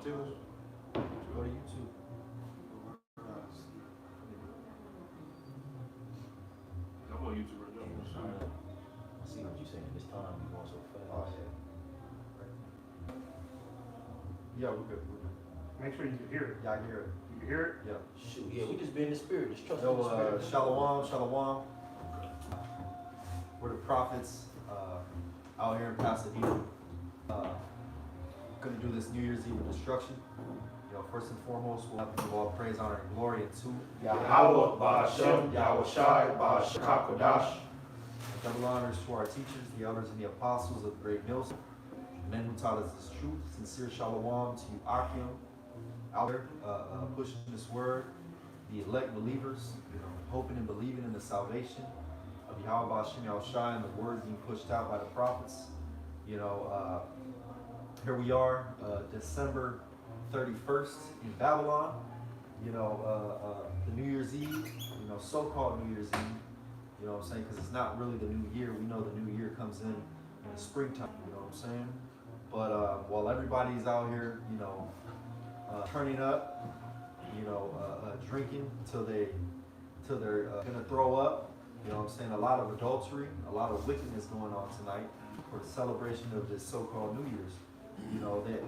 Tickles? Go to YouTube. I'm on YouTube right now. I see what you're saying. This time you going so fast. Oh, yeah. Yeah, we're good. Make sure you can hear it. Yeah, I hear it. You can hear it? Yeah. Shoot, yeah, we just be in the spirit. Just trust in the Yo, spirit. Shalom, Shalom. We're the prophets out here in Pasadena. Gonna do this New Year's Eve of destruction. You know, first and foremost, we'll have to give all praise, honor, and glory to Yahweh, Ba'ashem, Yahweh Shai, Ba'ashem HaKodash. double honors to our teachers, the elders and the apostles of the great millstone, men who taught us this truth. Sincere shalom to you, Akim, out there pushing this word, the elect believers, you know, hoping and believing in the salvation of Yahweh Ba'ashem Yahushai and the word being pushed out by the prophets. You know, here we are, December 31st in Babylon. You know, the New Year's Eve, you know, so-called New Year's Eve. You know what I'm saying? Because it's not really the new year. We know the new year comes in the springtime. You know what I'm saying? But while everybody's out here, you know, turning up, you know, drinking till they're gonna throw up. You know what I'm saying? A lot of adultery, a lot of wickedness going on tonight for the celebration of this so-called New Year's. You know that,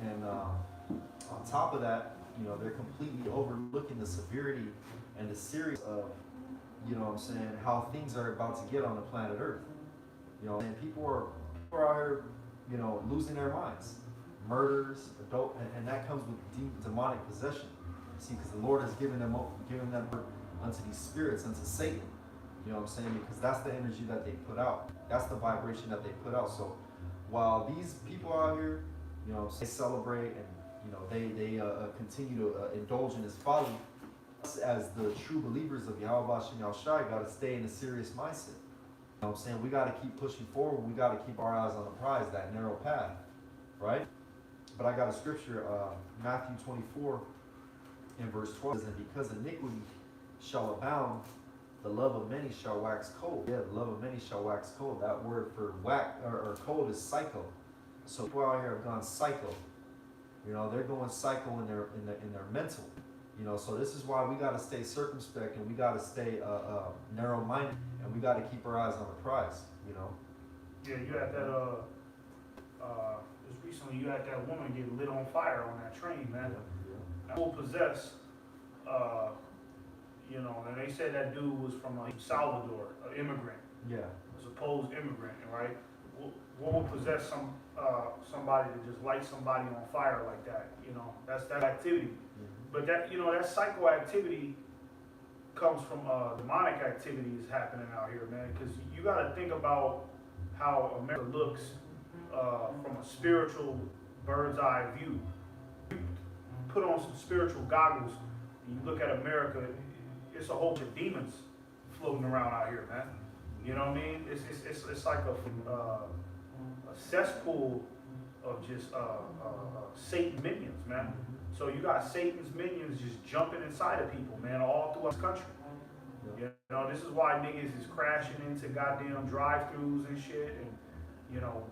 and on top of that, you know, they're completely overlooking the severity and the seriousness of, you know what I'm saying, how things are about to get on the planet Earth. You know, and people are out here, you know, losing their minds. Murders, and that comes with demonic possession. See, because the Lord has given them unto these spirits, unto Satan. You know what I'm saying? Because that's the energy that they put out. That's the vibration that they put out. So while these people out here, you know, they celebrate and, you know, they continue to indulge in this folly, as the true believers of Yahweh Ba'ashem Yahushai, got to stay in a serious mindset. You know what I'm saying? We got to keep pushing forward. We got to keep our eyes on the prize, that narrow path, right? But I got a scripture, Matthew 24 in verse 12, says, and because iniquity shall abound, the love of many shall wax cold. Yeah, the love of many shall wax cold. That word for wax or cold is psycho. So people out here have gone psycho. You know, they're going psycho in their mental. You know, so this is why we got to stay circumspect and we got to stay narrow-minded and we got to keep our eyes on the prize. You know. Yeah, you had that. Just recently, you had that woman get lit on fire on that train, man. Yeah. Full possessed. You know, and they said that dude was from El Salvador, an immigrant. Yeah. A supposed immigrant, right? What would possess somebody to just light somebody on fire like that? You know, that's that activity. Mm-hmm. But that, you know, that psychoactivity comes from demonic activities happening out here, man. Because you got to think about how America looks from a spiritual bird's eye view. You put on some spiritual goggles and you look at America, it's a whole bunch of demons floating around out here, man. You know what I mean? It's like a cesspool of just Satan minions, man. So you got Satan's minions just jumping inside of people, man, all throughout this country. Yeah. You know, this is why niggas is crashing into goddamn drive-thrus and shit, and you know,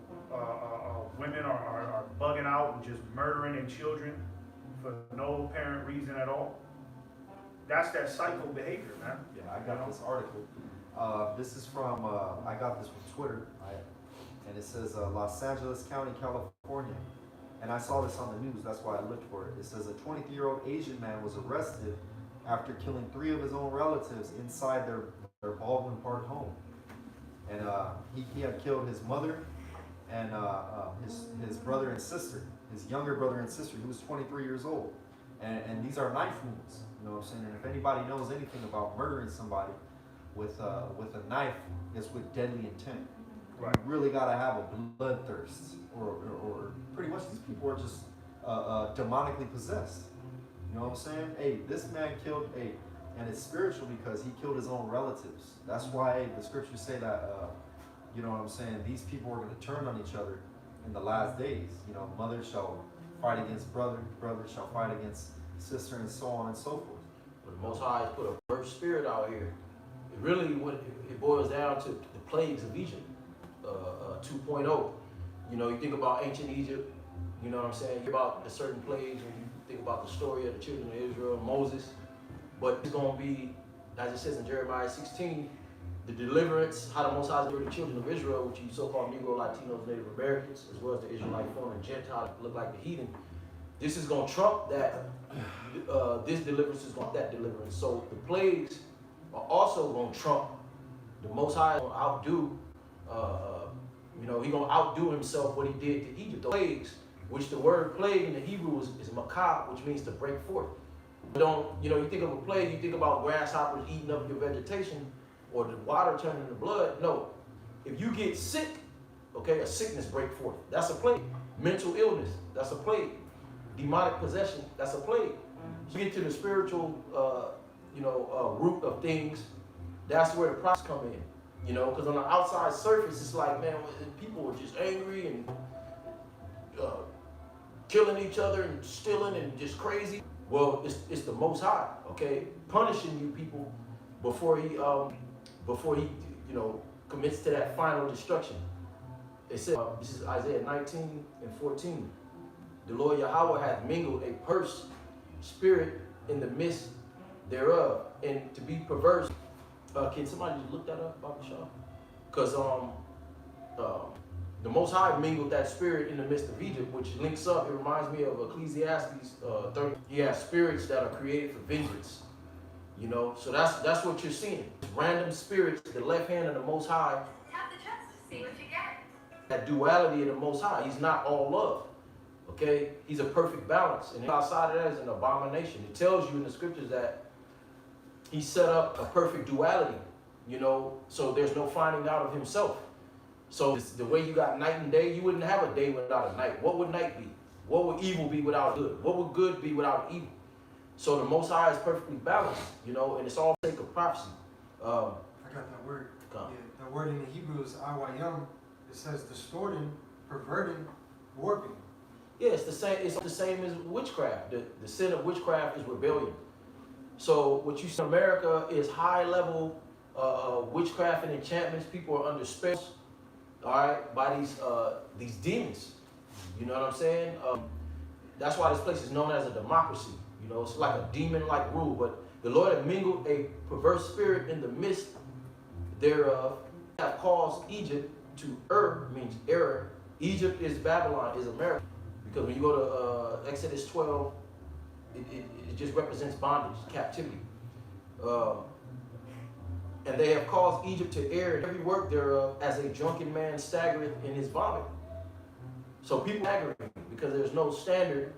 women are bugging out and just murdering their children for no apparent reason at all. That's that psycho behavior, man. Yeah, I got this article. This is from, I got this from Twitter, and it says Los Angeles County, California. And I saw this on the news, that's why I looked for it. It says a 23-year-old Asian man was arrested after killing 3 of his own relatives inside their Baldwin Park home. And he had killed his mother and his brother and sister, his younger brother and sister, who was 23 years old. And these are knife wounds, you know what I'm saying? And if anybody knows anything about murdering somebody with a knife, it's with deadly intent. Right. You really gotta have a bloodthirst, or pretty much these people are just demonically possessed. You know what I'm saying? Hey, this man killed and it's spiritual because he killed his own relatives. That's why the scriptures say that, you know what I'm saying? These people are going to turn on each other in the last days. You know, mother shall fight against brother, brother shall fight against sister, and so on and so forth. But the Most High has put a perverse spirit out here. It really, what it boils down to, the plagues of Egypt, 2.0. You know, you think about ancient Egypt, You know what I'm saying? You hear about the certain plagues when you think about the story of the children of Israel, Moses. But it's going to be, as it says in Jeremiah 16, the deliverance, how the Most High delivered the children of Israel, which you so-called Negro, Latinos, Native Americans, as well as the Israelite foreign Gentiles look like the heathen. This is going to trump that. This deliverance is going to that deliverance. So the plagues are also going to trump. The Most High is going to outdo. He's going to outdo himself what he did to Egypt. The plagues, which the word plague in the Hebrew is makah, which means to break forth. You think of a plague, you think about grasshoppers eating up your vegetation or the water turning to blood. No. If you get sick, okay, a sickness break forth. That's a plague. Mental illness, that's a plague. Demonic possession, that's a plague. You get to the spiritual, root of things, that's where the problems come in. Because on the outside surface, it's like, man, people are just angry and killing each other and stealing and just crazy. Well, it's the Most High, okay, punishing you people before he commits to that final destruction. It says, this is Isaiah 19:14. The Lord Yahweh hath mingled a perverse spirit in the midst thereof, and to be perverse. Can somebody just look that up, Baba Shah? Because the Most High mingled that spirit in the midst of Egypt, which links up. It reminds me of Ecclesiastes 30. He has spirits that are created for vengeance. So that's what you're seeing. Random spirits, the left hand of the Most High. Tap the chest to see what you get. That duality of the Most High. He's not all love. Okay? He's a perfect balance. And outside of that is an abomination. It tells you in the scriptures that he set up a perfect duality. So there's no finding out of himself. So the way you got night and day, you wouldn't have a day without a night. What would night be? What would evil be without good? What would good be without evil? So the Most High is perfectly balanced, and it's all for the sake of prophecy. I got that word. Yeah, that word in the Hebrew is awayam. It says distorting, perverting, warping. Yeah, it's the same. It's the same as witchcraft. The sin of witchcraft is rebellion. So what you see in America is high level witchcraft and enchantments. People are under spells, all right, by these demons. You know what I'm saying? That's why this place is known as a democracy. It's like a demon-like rule. But the Lord had mingled a perverse spirit in the midst thereof, have caused Egypt to means error. Egypt is Babylon, is America. Because when you go to Exodus 12, it just represents bondage, captivity. And they have caused Egypt to err in every work thereof, as a drunken man staggereth in his vomit. So people are staggering because there's no standard.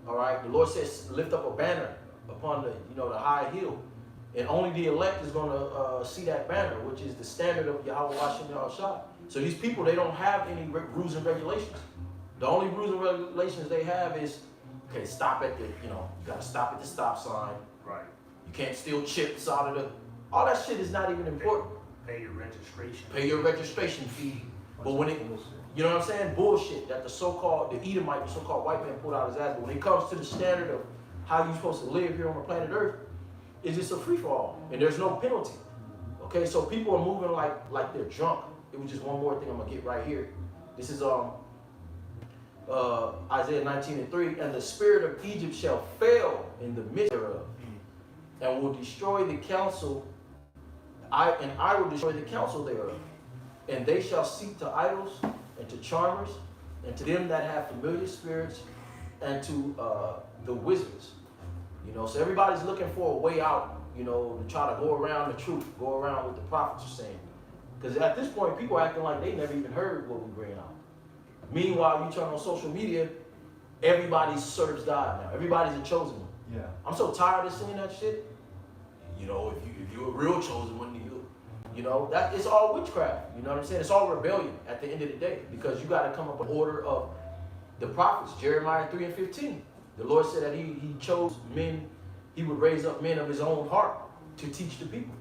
All right, the Lord says, lift up a banner upon the high hill, and only the elect is going to see that banner, which is the standard of Yahweh Hashem Yahushua. So these people, they don't have any rules and regulations. The only rules and regulations they have is, okay, stop at you got to stop at the stop sign. Right. You can't steal chips out of the. All that shit is not even important. Pay your registration. Pay your registration fee. But when it, you know what I'm saying? Bullshit that the Edomite, the so-called white man pulled out his ass. But when it comes to the standard of how you're supposed to live here on the planet Earth, it's just a free-for-all. And there's no penalty. Okay, so people are moving like they're drunk. It was just one more thing I'm going to get right here. This is Isaiah 19:3. And the spirit of Egypt shall fail in the midst thereof, and will destroy the counsel. I will destroy the counsel thereof. And they shall seek to idols and to charmers and to them that have familiar spirits and to the wizards. So everybody's looking for a way out, to try to go around the truth, go around what the prophets are saying. Because at this point, people are acting like they never even heard what we bring out. Meanwhile, you turn on social media, everybody serves God now. Everybody's a chosen one. Yeah. I'm so tired of seeing that shit. If you're a real chosen one, that it's all witchcraft. You know what I'm saying? It's all rebellion at the end of the day, because you got to come up with order of the prophets. Jeremiah 3:15. The Lord said that he chose men. He would raise up men of his own heart to teach the people.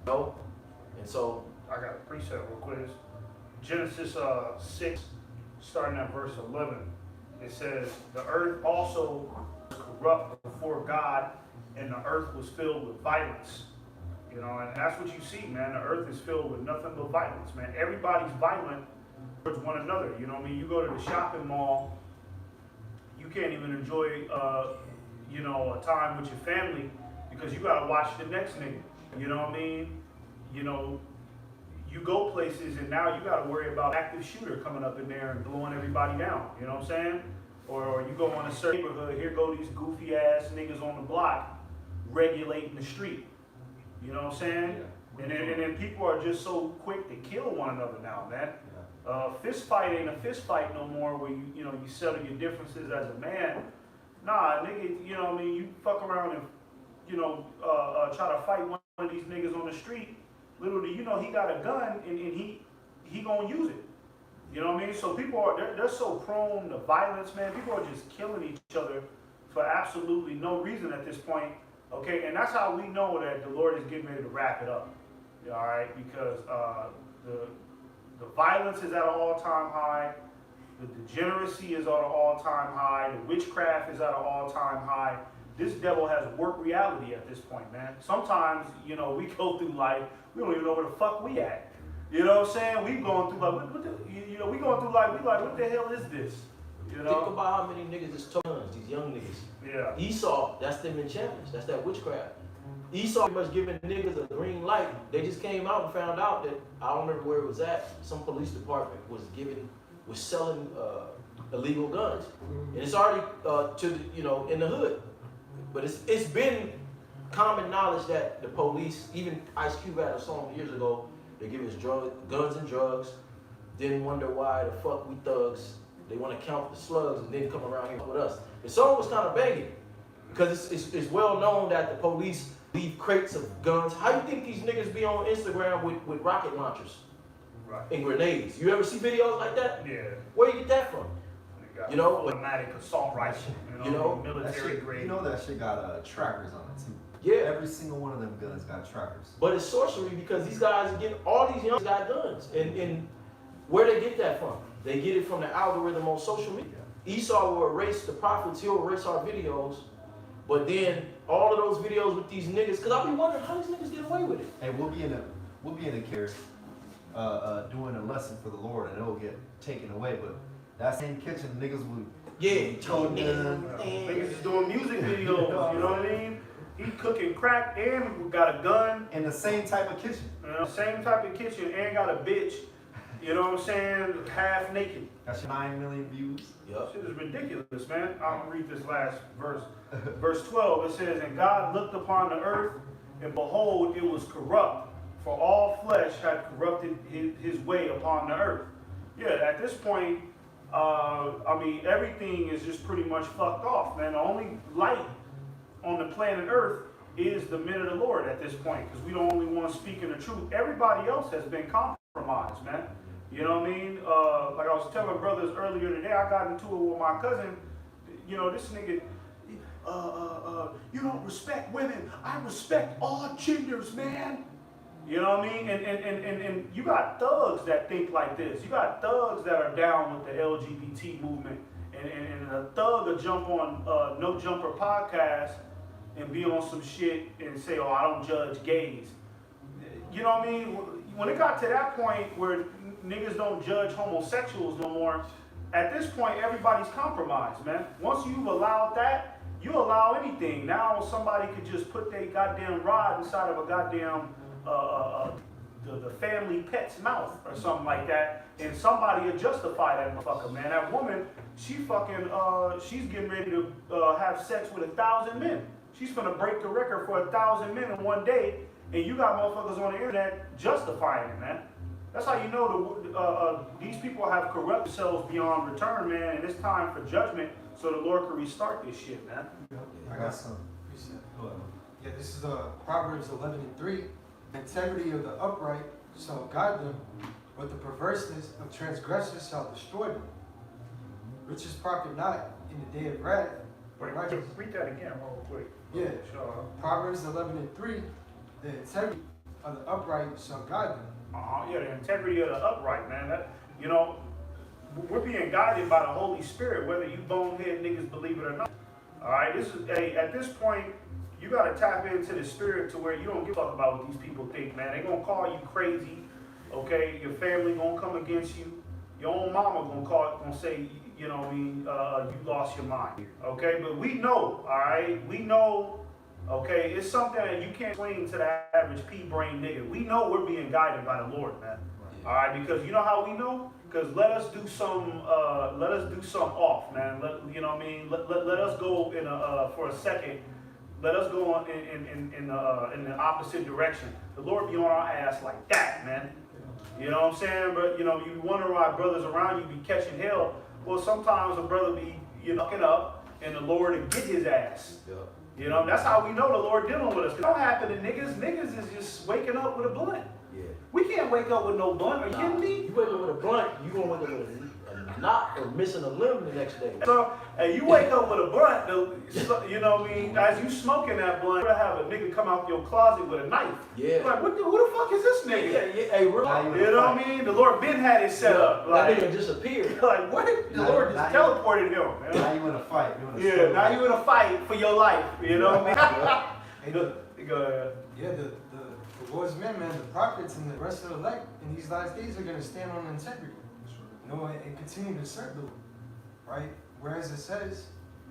And so I got a precept real quick. Genesis 6, starting at verse 11. It says, the earth also was corrupt before God, and the earth was filled with violence. And that's what you see, man. The earth is filled with nothing but violence, man. Everybody's violent towards one another. You go to the shopping mall, you can't even enjoy, you know, a time with your family because you gotta watch the next nigga. You know what I mean? You know, you go places and now you gotta worry about active shooter coming up in there and blowing everybody down. You know what I'm saying? Or you go in a certain neighborhood, here go these goofy ass niggas on the block regulating the street. You know what I'm saying? And then people are just so quick to kill one another now, man. Fist fight ain't a fist fight no more where you know, you settle your differences as a man. Nah, nigga, you know what I mean? You fuck around and, you know, try to fight one of these niggas on the street. Little do you know he got a gun and he gonna use it. You know what I mean? So people are, they're so prone to violence, man. People are just killing each other for absolutely no reason at this point. Okay, and that's how we know that the Lord is getting ready to wrap it up. All right, because the violence is at an all-time high, the degeneracy is at an all-time high, the witchcraft is at an all-time high. This devil has work reality at this point, man. Sometimes, you know, we go through life, we don't even know where the fuck we at. You know what I'm saying? We going through like, you know, we going through life, we like, what the hell is this? You know? Think about how many niggas is guns, these young niggas. Yeah. Esau, that's them enchantments, that's that witchcraft. Esau pretty much giving niggas a green light. They just came out and found out that, I don't remember where it was at, some police department was selling illegal guns. And it's already you know, in the hood. But it's been common knowledge that the police, even Ice Cube had a song years ago, they give us guns and drugs, then wonder why the fuck we thugs, they want to count the slugs and then come around here with us. The song was kind of banging because it's well known that the police leave crates of guns. How you think these niggas be on Instagram with rocket launchers and grenades? You ever see videos like that? Yeah. Where you get that from? You know, automatic assault rifle, you know, military shit, grade. you know that shit got trackers on it too. Yeah. Every single one of them guns got trackers. But it's sorcery because these guys are getting, all these young got guns. And where they get that from? They get it from the algorithm on social media. Esau will erase the prophets, he'll erase our videos, but then all of those videos with these niggas, because I be wondering how these niggas get away with it. Hey, we'll be in a care doing a lesson for the Lord and it'll get taken away, but that same kitchen niggas would niggas is doing music videos, you know what I mean? He cooking crack and got a gun. in the same type of kitchen. You know, same type of kitchen and got a bitch, you know what I'm saying, half naked. That's 9 million views. Yep. Shit is ridiculous, man. I'm gonna read this last verse. Verse 12, it says, and God looked upon the earth, and behold, it was corrupt, for all flesh had corrupted his way upon the earth. Yeah, at this point, I mean, everything is just pretty much fucked off, man. The only light on the planet Earth is the men of the Lord at this point, because we don't only want to speak in the truth. Everybody else has been compromised, man. You know what I mean? Like I was telling brothers earlier today, I got into it with my cousin. You know, this nigga, you don't respect women. I respect all genders, man. You know what I mean? And you got thugs that think like this. You got thugs that are down with the LGBT movement. And a thug will jump on No Jumper podcast and be on some shit and say, oh, I don't judge gays. You know what I mean? When it got to that point where niggas don't judge homosexuals no more, at this point, everybody's compromised, man. Once you've allowed that, you allow anything. Now somebody could just put their goddamn rod inside of a goddamn the family pet's mouth or something like that, and somebody will justify that motherfucker, man. That woman, she fucking, she's getting ready to have sex with 1,000 men. She's gonna break the record for 1,000 men in one day, and you got motherfuckers on the internet justifying it, man. That's how you know these people have corrupted themselves beyond return, man, and it's time for judgment so the Lord can restart this shit, man. I got some. Yeah, this is Proverbs 11:3. Integrity of the upright shall guide them, but the perverseness of transgressors shall destroy them. Riches profit not in the day of wrath, but righteous. Read that again real quick. Yeah. Sure. Proverbs 11:3. The integrity of the upright shall guide them. Yeah, the integrity of the upright, man. That, you know, we're being guided by the Holy Spirit, whether you bonehead niggas believe it or not. All right, this is at this point, you got to tap into the spirit to where you don't give a fuck about what these people think, man. They're gonna call you crazy, okay? Your family gonna come against you. your own mama gonna say, you know what I mean, you lost your mind. Okay, but we know, all right, we know. Okay, it's something that you can't explain to the average pea-brain nigga. We know we're being guided by the Lord, man. All right, because you know how we know? Because let us do some off, man. You know what I mean? Let us go in for a second. Let us go on in the opposite direction. The Lord be on our ass like that, man. You know what I'm saying? But you know, you wonder why brothers around you be catching hell. Well, sometimes a brother be fucking up, and the Lord will get his ass. Yeah. You know, that's how we know the Lord dealing with us. It don't happen to niggas. Niggas is just waking up with a blunt. Yeah. We can't wake up with no blunt. Are you kidding me? You wake up with a blunt, you gonna wake up with a knot or missing a limb the next day. So, and you wake up with a blunt, you know what I mean? As you smoking that blunt, you have a nigga come out your closet with a knife. Yeah. Like, who the fuck is this nigga? Yeah. Hey, real. You know what I mean? The Lord Ben had it set up. That Like, nigga disappeared. like what? The Now- Lord now just you- teleported him, man. Now you in a fight. You in a Yeah, struggle. now you in a fight for your life. You know what I Hey, mean? Go ahead. Yeah, the Lord's men, man, the prophets and the rest of the elect in these last days are going to stand on integrity, you know, and continue to serve the Lord, right? Whereas it says,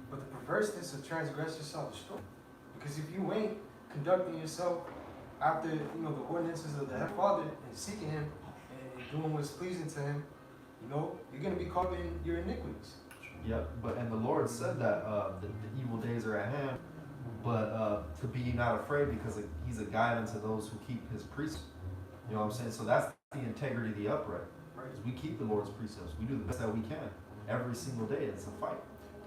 but the perverseness of transgressors shall destroy. Because if you ain't conducting yourself after, the ordinances of the Heavenly Father and seeking Him and doing what's pleasing to Him, you're going to be caught in your iniquities. Yep, and the Lord said that the evil days are at hand, but to be not afraid because He's a guide unto those who keep His precepts. You know what I'm saying? So that's the integrity of the upright. Right. Is we keep the Lord's precepts. We do the best that we can every single day. It's a fight.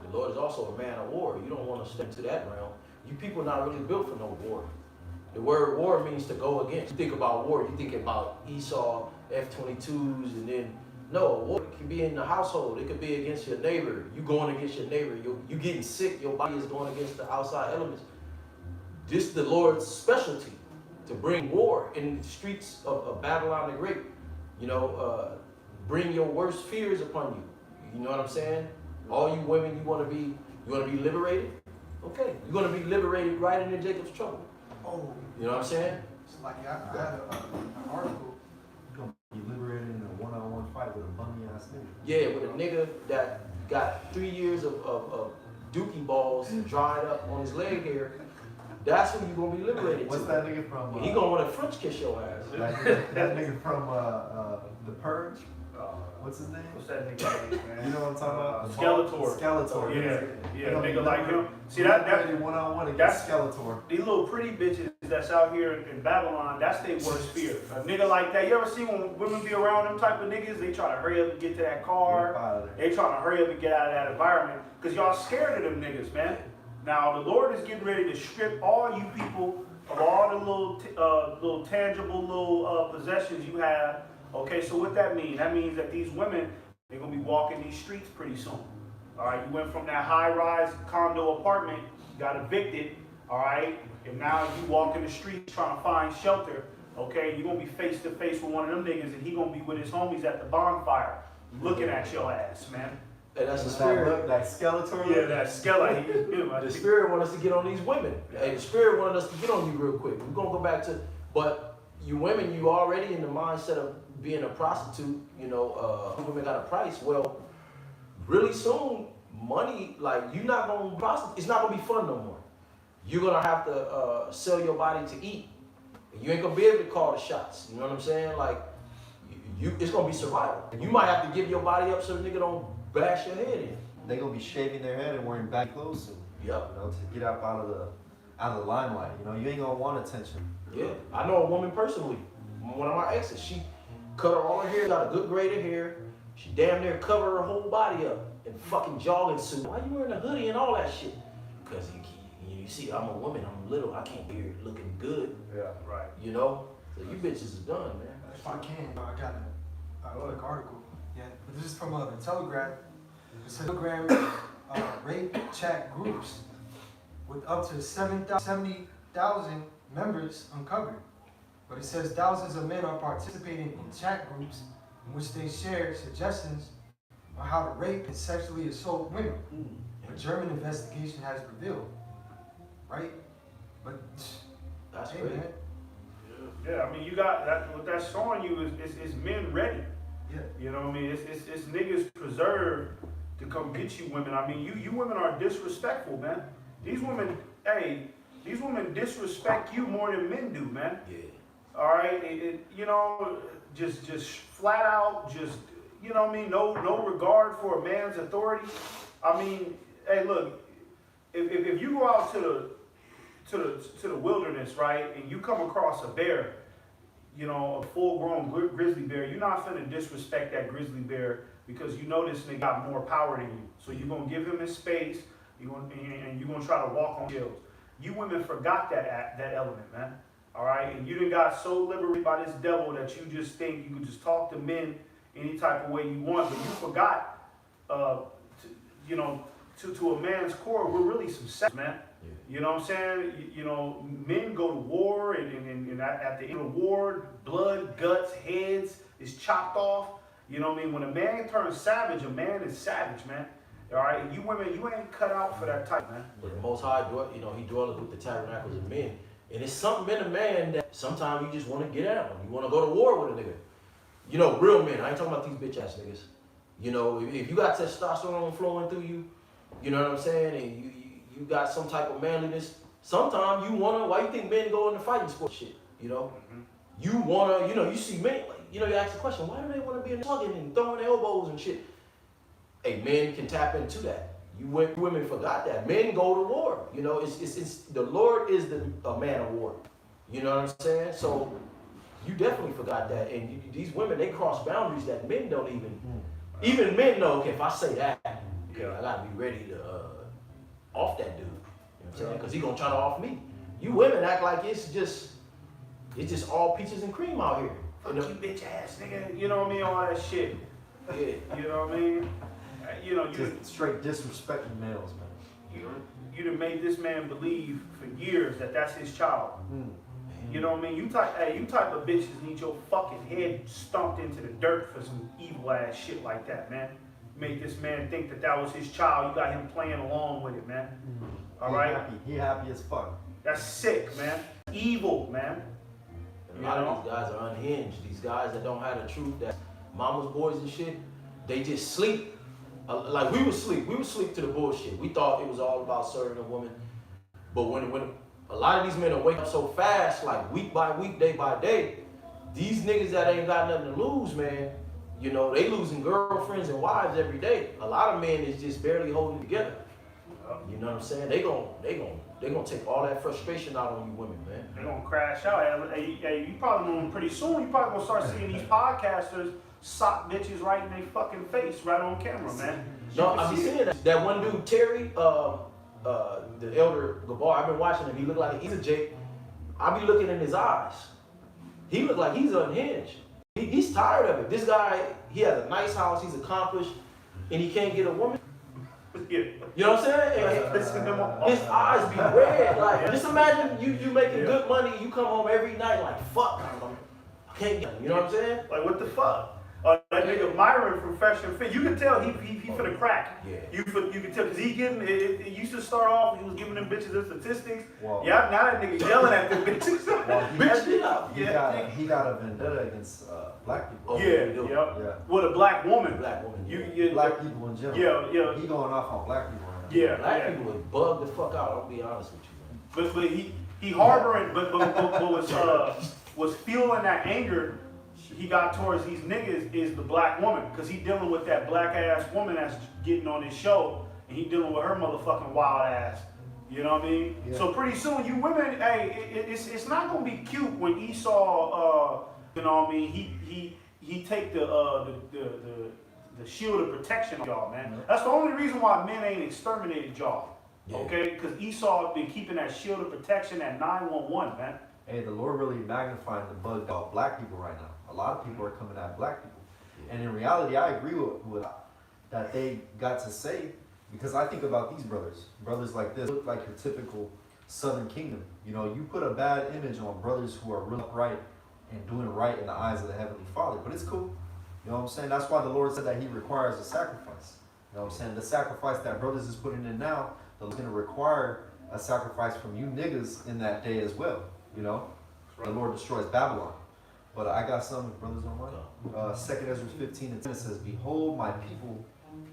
The Lord is also a man of war. You don't want to step to that realm. You people not really built for no war. The word war means to go against. You think about war, you think about Esau, F-22s, and then, no, war can be in the household. It could be against your neighbor. You going against your neighbor. You getting sick. Your body is going against the outside elements. This is the Lord's specialty, to bring war in the streets of Babylon the Great. Bring your worst fears upon you. You know what I'm saying? All you women, you want to be liberated? Okay, you're going to be liberated right into Jacob's trouble. Oh, You know what I'm saying? it's like I had an article. You're gonna be liberated in a one-on-one fight with a bummy ass nigga. Yeah, with a nigga that got 3 years of dookie balls dried up on his leg hair. That's who you're going to be liberated What's to. that nigga from? He going to want to French kiss your ass. that nigga from The Purge. What's his name? What's that nigga name, man? You know what I'm talking about? Skeletor. Skeletor. Yeah, nigga like him. See that one-on-one that's- against Skeletor. these little pretty bitches that's out here in Babylon, that's their worst fear. A nigga like that, you ever see when women be around them type of niggas, they try to hurry up and get to that car. Get up out of there. They trying to hurry up and get out of that environment because y'all scared of them niggas, man. Now the Lord is getting ready to strip all you people of all the little tangible little possessions you have. Okay, so what that means? That means that these women, they're gonna be walking these streets pretty soon. All right, you went from that high-rise condo apartment, got evicted, all right, and now you walk in the streets trying to find shelter. Okay, you're gonna be face to face with one of them niggas, and he gonna be with his homies at the bonfire, looking at your ass, man. And that's the That spirit. look, that Skeletor. Yeah, look. that skeleton. The spirit wanted us to get on these women. Hey, the spirit wanted us to get on you real quick. We're gonna go back to, but you women, you already in the mindset of being a prostitute. Women got a price. Well, really soon, money, like you're not gonna prostitute. It's not gonna be fun no more. You're gonna have to sell your body to eat. You ain't gonna be able to call the shots. You know what I'm saying? Like, it's gonna be survival. You might have to give your body up so the nigga don't bash your head in. They gonna be shaving their head and wearing baggy clothes soon. Yep. To get up out of the limelight. You ain't gonna want attention. Yeah, I know a woman personally. One of my exes, she cut her all her hair, got a good grade of hair. She damn near covered her whole body up in fucking jogging suit. Why you wearing a hoodie and all that shit? Because you see, I'm a woman, I'm little, I can't be here looking good, Yeah, right. So you bitches is done, man. If I can, I got a quick article. Yeah, but this is from the Telegraph. It says Telegram rape chat groups with up to 70,000 members uncovered. But it says thousands of men are participating in chat groups in which they share suggestions on how to rape and sexually assault women. A German investigation has revealed. Right? But That's hey, great. man, Yeah, I mean, you got that. What that's showing you is men ready. yeah. You know what I mean? It's niggas preserved to come get you women. I mean, you women are disrespectful, man. These women disrespect you more than men do, man. Yeah. All right, you know, just flat out, just, you know what I mean? No regard for a man's authority. I mean, hey, look, if you go out to the wilderness, right, and you come across a bear, you know, a full-grown grizzly bear, you're not finna disrespect that grizzly bear because you know this nigga got more power than you. So you're gonna give him his space, you're gonna try to walk on hills. You women forgot that element, man. All right, and you done got so liberated by this devil that you just think you can just talk to men any type of way you want, but you forgot, you know, to a man's core, we're really some sex, man. Yeah. You know what I'm saying? You know, men go to war, and at the end of the war, blood, guts, heads is chopped off. You know what I mean? When a man turns savage, a man is savage, man. All right, you women, you ain't cut out for that type, man. But the Most High, you know, He dwelleth with the tabernacles of men. And it's something in a man that sometimes you just want to get at him. You want to go to war with a nigga. You know, real men. I ain't talking about these bitch ass niggas. You know, if you got testosterone flowing through you, you know what I'm saying, and you got some type of manliness, sometimes you want to, why you think men go into fighting sport shit, you know? Mm-hmm. You want to, you know, you see men, like, you know, you ask the question, why do they want to be in tugging and throwing elbows and shit? Hey, men can tap into that. Women forgot that. Men go to war. You know, it's the Lord is a man of war. You know what I'm saying? So you definitely forgot that. And these women, they cross boundaries that men don't even men know, okay, if I say that, okay, I gotta be ready to off that dude. You know what I'm saying? Because he gonna try to off me. You women act like it's just all peaches and cream out here. Fuck you, bitch ass nigga. You know what I mean? All that shit. Yeah. You know what I mean? You know, Just straight disrespecting males, man. you done made this man believe for years that that's his child. You know what I mean? You type of bitches need your fucking head stomped into the dirt for some evil ass shit like that, man. Made this man think that was his child. You got him playing along with it, man. All right? He happy as fuck. That's sick, man. Evil, man. And a lot of these guys are unhinged. These guys that don't have the truth, that mama's boys and shit, they just sleep. Like we would sleep to the bullshit. We thought it was all about serving a woman. But when a lot of these men are waking up so fast, like week by week, day by day, these niggas that ain't got nothing to lose, man, you know, they losing girlfriends and wives every day. A lot of men is just barely holding it together. You know what I'm saying? They gonna take all that frustration out on you women, man. They're gonna crash out. Hey, you probably gonna pretty soon. You probably gonna start seeing these podcasters sock bitches right in their fucking face, right on camera, man. No, I be seeing that one dude, Terry, the elder Gabar. I've been watching him. He look like he's a Jake. I be looking in his eyes. He look like he's unhinged. He's tired of it. This guy, he has a nice house. He's accomplished, and he can't get a woman. Yeah. You know what I'm saying? His eyes be red. Like, just imagine you making good money. You come home every night like, fuck, I can't get. You know what I'm saying? Like, what the fuck? That nigga Myron from Fresh and Fit, you can tell he finna crack. Yeah. You can tell, because he getting, it used to start off, he was giving them bitches the statistics. Wow. Yeah, now that nigga yelling at them bitches. Well, he got a vendetta against black people. Oh, Yeah. With a black woman. Black woman. Black people in general. Yeah. He going off on black people right now. Yeah. Black people would bug the fuck out. I'll be honest with you, man. But he harboring, but was fueling that anger he got towards these niggas is the black woman, because he dealing with that black ass woman that's getting on his show, and he dealing with her motherfucking wild ass. You know what I mean? Yeah. So pretty soon, you women, hey, it's not gonna be cute when Esau, you know what I mean? He take the shield of protection of y'all, man. Yeah. That's the only reason why men ain't exterminated y'all. Yeah. Okay, because Esau been keeping that shield of protection at 911, man. Hey, the Lord really magnifying the bug about black people right now. A lot of people are coming at black people. And in reality, I agree with that they got to say, because I think about these brothers like this, look like your typical Southern Kingdom. You know, you put a bad image on brothers who are real upright and doing right in the eyes of the Heavenly Father, but it's cool. You know what I'm saying? That's why the Lord said that He requires a sacrifice. You know what I'm saying? The sacrifice that brothers is putting in now, the Lord's going to require a sacrifice from you niggas in that day as well. You know, the Lord destroys Babylon. But I got some, brothers on mine. 2 Ezra 15 and 10 says, Behold, my people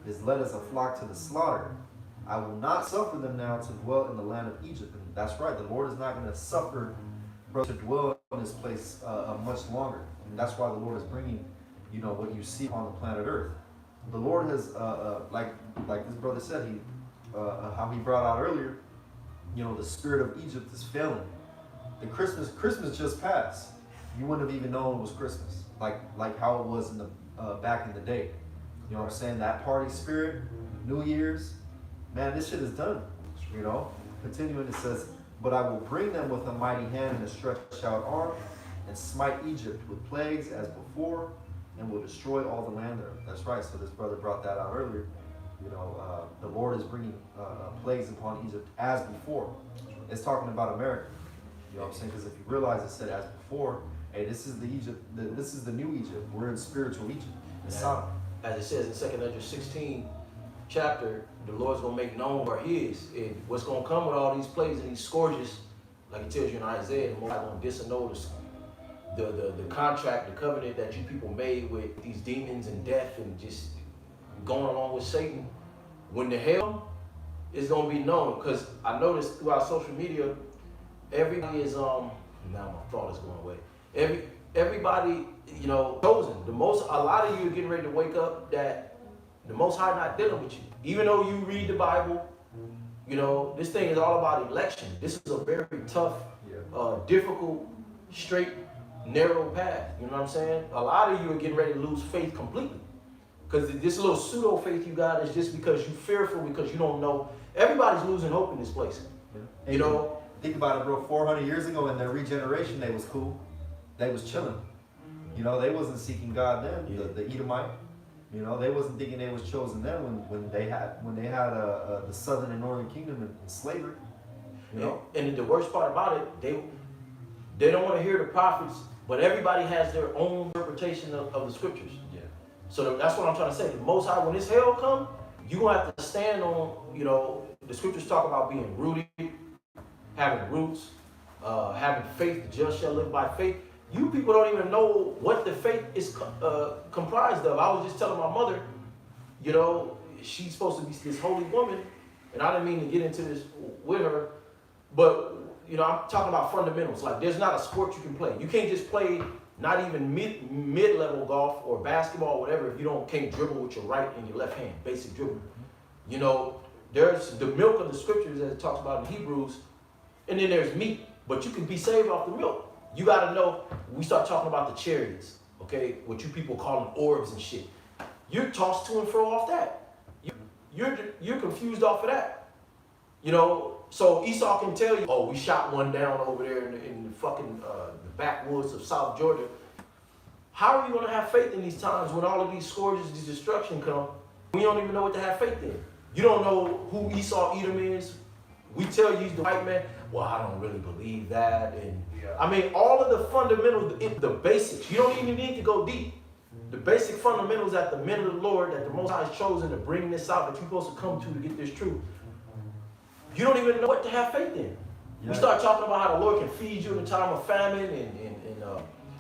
is led as a flock to the slaughter. I will not suffer them now to dwell in the land of Egypt. And that's right, the Lord is not going to suffer to dwell in this place much longer. And that's why the Lord is bringing, you know, what you see on the planet Earth. The Lord has, like this brother said, how he brought out earlier, you know, the spirit of Egypt is failing. The Christmas just passed. You wouldn't have even known it was Christmas, like how it was in the back in the day. You know what I'm saying? That party spirit, New Year's, man, this shit is done. You know. Continuing, it says, "But I will bring them with a mighty hand and a stretched out arm, and smite Egypt with plagues as before, and will destroy all the land there." That's right. So this brother brought that out earlier. You know, the Lord is bringing plagues upon Egypt as before. It's talking about America. You know what I'm saying? Because if you realize it said as before, hey, this is the Egypt. This is the new Egypt. We're in spiritual Egypt. It's Sodom. As it says in 2 Ezra 16 chapter, the Lord's gonna make known where He is, and what's gonna come with all these plagues and these scourges, like it tells you in Isaiah, the Most High gonna disannul the contract, the covenant that you people made with these demons and death and just going along with Satan. When the hell is gonna be known, because I noticed throughout social media, everybody is now my thought is going away. Everybody, you know, chosen. A lot of you are getting ready to wake up that the Most High not dealing with you. Even though you read the Bible, you know, this thing is all about election. This is a very tough, difficult, straight, narrow path. You know what I'm saying? A lot of you are getting ready to lose faith completely. Because this little pseudo faith you got is just because you're fearful, because you don't know. Everybody's losing hope in this place. Yeah. You know? Think about it, bro. 400 years ago in their regeneration, they was cool. They was chilling. You know, they wasn't seeking God then. Yeah. The Edomite. You know, they wasn't thinking they was chosen then when they had the southern and northern kingdom in slavery. You know. And the worst part about it, they don't want to hear the prophets, but everybody has their own interpretation of the scriptures. Yeah. So that's what I'm trying to say. The Most High, when this hell come, you're gonna have to stand on. You know, the scriptures talk about being rooted, having roots, having faith. The just shall live by faith. You people don't even know what the faith is comprised of. I was just telling my mother, you know, she's supposed to be this holy woman, and I didn't mean to get into this with her, but, you know, I'm talking about fundamentals. Like, there's not a sport you can play. You can't just play not even mid-level golf or basketball or whatever if you can't dribble with your right and your left hand, basic dribble. You know, there's the milk of the scriptures as it talks about in Hebrews, and then there's meat, but you can be saved off the milk. You gotta know, we start talking about the chariots, okay? What you people calling orbs and shit. You're tossed to and fro off that. You're confused off of that. You know, so Esau can tell you, oh, we shot one down over there in the fucking the backwoods of South Georgia. How are you gonna have faith in these times when all of these scourges, this destruction come? We don't even know what to have faith in. You don't know who Esau Edom is. We tell you he's the white man. Well, I don't really believe that. And I mean, all of the fundamentals, the basics, you don't even need to go deep. The basic fundamentals that the men of the Lord, that the Most High has chosen to bring this out, that you're supposed to come to get this truth. You don't even know what to have faith in. Yeah. We start talking about how the Lord can feed you in a time of famine and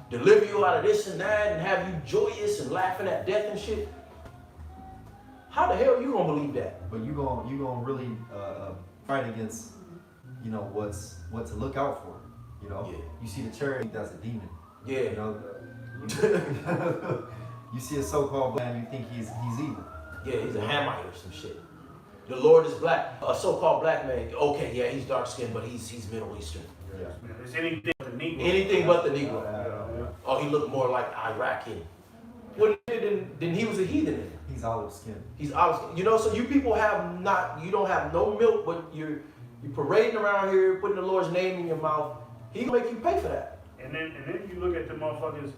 deliver you out of this and that and have you joyous and laughing at death and shit. How the hell are you going to believe that? But you gonna really fight against, you know, what to look out for. You know, You see the chariot, that's a demon. Yeah. You know, you see a so-called black man, you think he's evil. Yeah, he's a Hamite or some shit. The Lord is black. A so-called black man. Okay, yeah, he's dark skinned, but he's Middle Eastern. Yeah. It's anything but the Negro. Anything but the Negro. Oh, he looked more like Iraqi. Well, then he was a heathen. He's olive skinned. He's olive skinned. You know, so you people you don't have no milk, but you're parading around here, putting the Lord's name in your mouth. He'll make you pay for that. And then you look at the motherfuckers,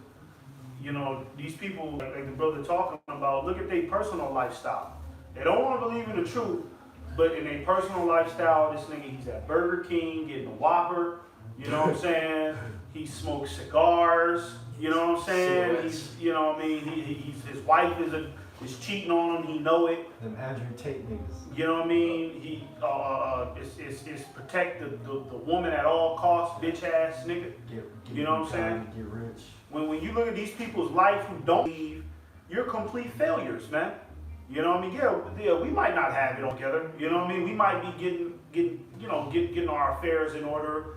you know, these people, like the brother talking about, look at their personal lifestyle. They don't want to believe in the truth, but in their personal lifestyle, this nigga, he's at Burger King getting a Whopper, you know what I'm saying? He smokes cigars, you know what I'm saying? Cigarettes. He's, you know what I mean? His wife is cheating on him, he know it. Them Andrew Tate niggas. You know what I mean? He it's protect the woman at all costs, bitch ass nigga. You know what I'm saying? Get rich. when you look at these people's life who don't believe, you're complete failures, man. You know what I mean? Yeah, we might not have it all together. You know what I mean? We might be getting our affairs in order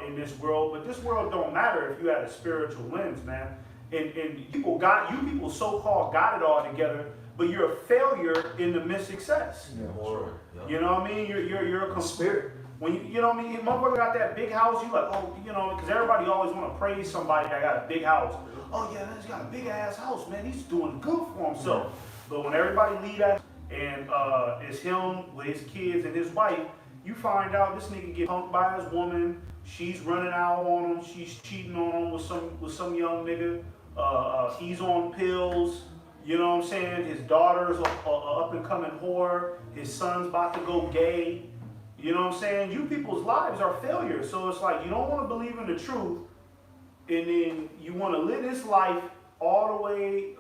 in this world, but this world don't matter if you had a spiritual lens, man. And you people so-called got it all together, but you're a failure in the midst of success. Yeah, Sure. Yeah. You know what I mean? You're a Spirit. when you know what I mean, motherfucker got that big house, you like, oh, you know, because everybody always want to praise somebody that got a big house. Oh yeah, he's got a big ass house, man. He's doing good for himself. But when everybody leave that and it's him with his kids and his wife, you find out this nigga get punked by his woman. She's running out on him. She's cheating on him with some young nigga. He's on pills. You know what I'm saying? His daughter's a up and coming whore. His son's about to go gay. You know what I'm saying? You people's lives are failures. So it's like you don't want to believe in the truth, and then you want to live this life all the way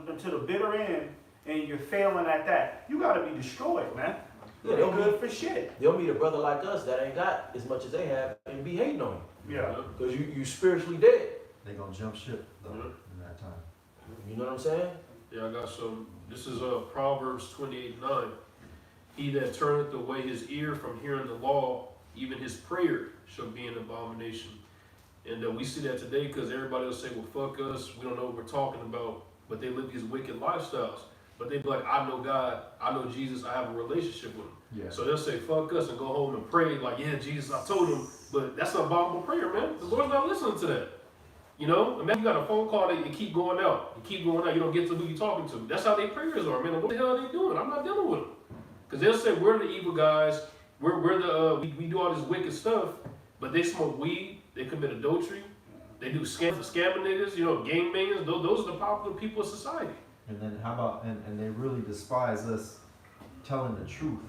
until the bitter end, and you're failing at that. You got to be destroyed, man. Yeah, They're good for shit. They'll meet a brother like us that ain't got as much as they have and be hating on him. Yeah. Because you spiritually dead. They gonna jump ship though Yeah. in that time. You know what I'm saying? Yeah, I got some. This is Proverbs 28:9. He that turneth away his ear from hearing the law, even his prayer shall be an abomination. And we see that today because everybody will say, well, fuck us, we don't know what we're talking about. But they live these wicked lifestyles. But they be like, I know God, I know Jesus, I have a relationship with him. Yeah. So they'll say, fuck us, and go home and pray like, yeah, Jesus, I told him. But that's an abominable prayer, man. The Lord's not listening to that. You know, imagine you got a phone call that you keep going out. You keep going out, you don't get to who you're talking to. That's how their prayers are, man. What the hell are they doing? I'm not dealing with them. Because they'll say, we're the evil guys. We do all this wicked stuff. But they smoke weed. They commit adultery. They do scamming niggas, you know, gang bangers. Those are the popular people of society. And then how about and they really despise us telling the truth.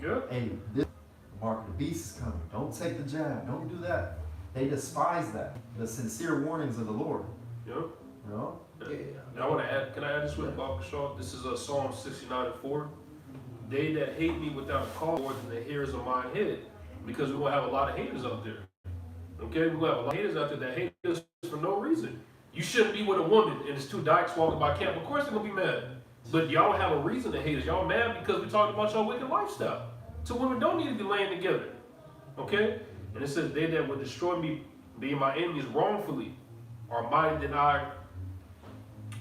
Yeah. Hey, this mark of the beast is coming. Don't take the jab. Don't do that. They despise that. The sincere warnings of the Lord. Yeah. You know? Yeah. And I want to add, can I add this with Bob Shaw? This is Psalm 69:4. They that hate me without a cause more than the hairs of my head. Because we're going to have a lot of haters out there. Okay? We're going to have a lot of haters out there that hate us for no reason. You shouldn't be with a woman and it's two dykes walking by camp. Of course they're going to be mad. But y'all don't have a reason to hate us. Y'all mad because we talking about your wicked lifestyle. Two women don't need to be laying together. Okay? And it says, they that would destroy me, being my enemies wrongfully, are mighty than I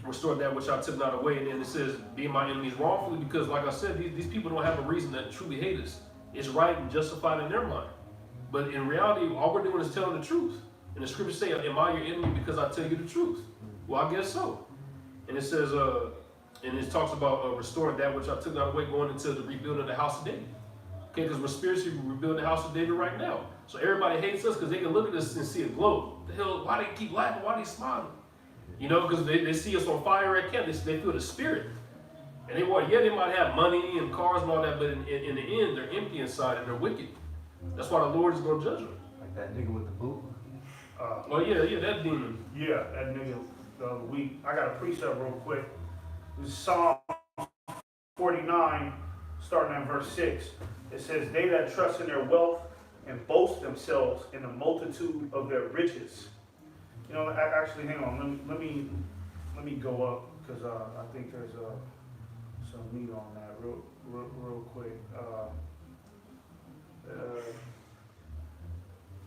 restore that which I took not away. And then it says, being my enemies wrongfully, because like I said, these people don't have a reason to truly hate us. It's right and justified in their mind. But in reality, all we're doing is telling the truth. And the scriptures say, am I your enemy because I tell you the truth? Well, I guess so. And it says, and it talks about restoring that which I took not away, going into the rebuilding of the house of David. Okay, because we're spiritually rebuilding the house of David right now. So everybody hates us because they can look at us and see a glow. The hell, why they keep laughing? Why they smiling? You know, because they see us on fire at camp. They feel the spirit. And they might have money and cars and all that, but in the end, they're empty inside and they're wicked. That's why the Lord is going to judge them. Like that nigga with the boot. Oh yeah, that demon. Yeah, that nigga the other week. I got a precept real quick. This is Psalm 49, starting at verse 6. It says, they that trust in their wealth and boast themselves in the multitude of their riches. You know, actually, hang on. Let me go up because I think there's some meat on that real quick.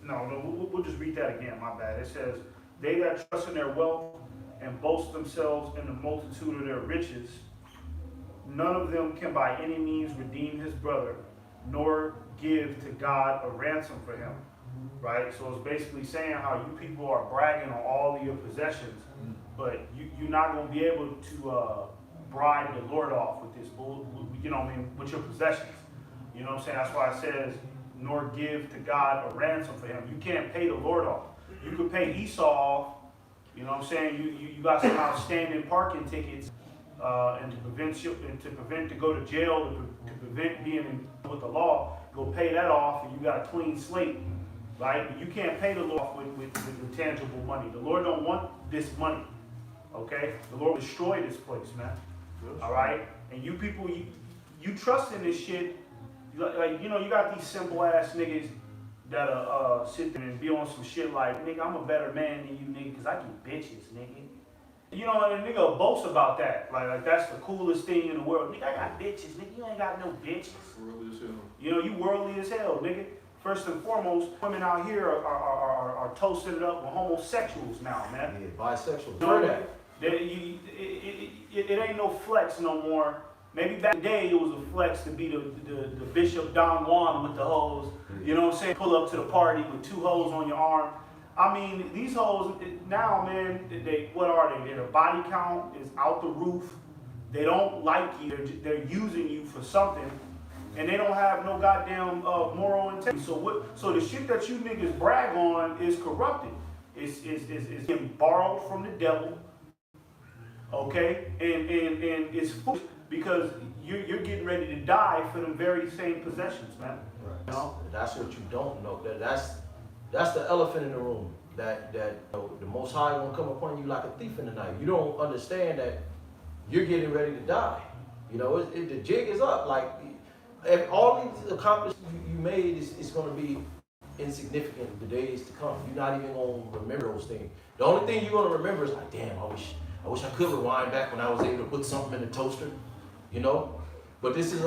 No, we'll just read that again. My bad. It says, they that trust in their wealth and boast themselves in the multitude of their riches, none of them can by any means redeem his brother, nor give to God a ransom for him. Right? So it's basically saying how you people are bragging on all of your possessions, but you're not going to be able to bribe the Lord off with this bull, you know what I mean, with your possessions. You know what I'm saying? That's why it says, nor give to God a ransom for him. You can't pay the Lord off. You could pay Esau off. You know what I'm saying? You got some outstanding parking tickets, and to prevent to go to jail, to prevent being with the law, go pay that off, and you got a clean slate, right? But you can't pay the Lord with tangible money. The Lord don't want this money, okay? The Lord will destroy this place, man. All right? And you people, you trust in this shit. Like, you know, you got these simple ass niggas that'll sit there and be on some shit like, nigga, I'm a better man than you, nigga, because I get bitches, nigga. You know, and a nigga boasts about that. Like that's the coolest thing in the world. Nigga, I got bitches, nigga. You ain't got no bitches. Worldly as hell. You know, you worldly as hell, nigga. First and foremost, women out here are toasting it up with homosexuals now, man. Yeah, bisexual. You know that? It ain't no flex no more. Maybe back in the day it was a flex to be the Bishop Don Juan with the hoes. You know what I'm saying? Pull up to the party with 2 hoes on your arm. I mean, these hoes now, man, what are they? Their body count is out the roof. They don't like you. They're using you for something, and they don't have no goddamn moral integrity. So the shit that you niggas brag on is corrupted. It's getting borrowed from the devil. Okay, and it's foolish because you're getting ready to die for them very same possessions, man. Right. You know? That's what you don't know. That's the elephant in the room. That you know, the Most High gonna come upon you like a thief in the night. You don't understand that you're getting ready to die. You know, the jig is up. Like, if all these accomplishments you made is gonna be insignificant the days to come. You're not even gonna remember those things. The only thing you're gonna remember is like, damn, I wish I could rewind back when I was able to put something in the toaster. You know, but this is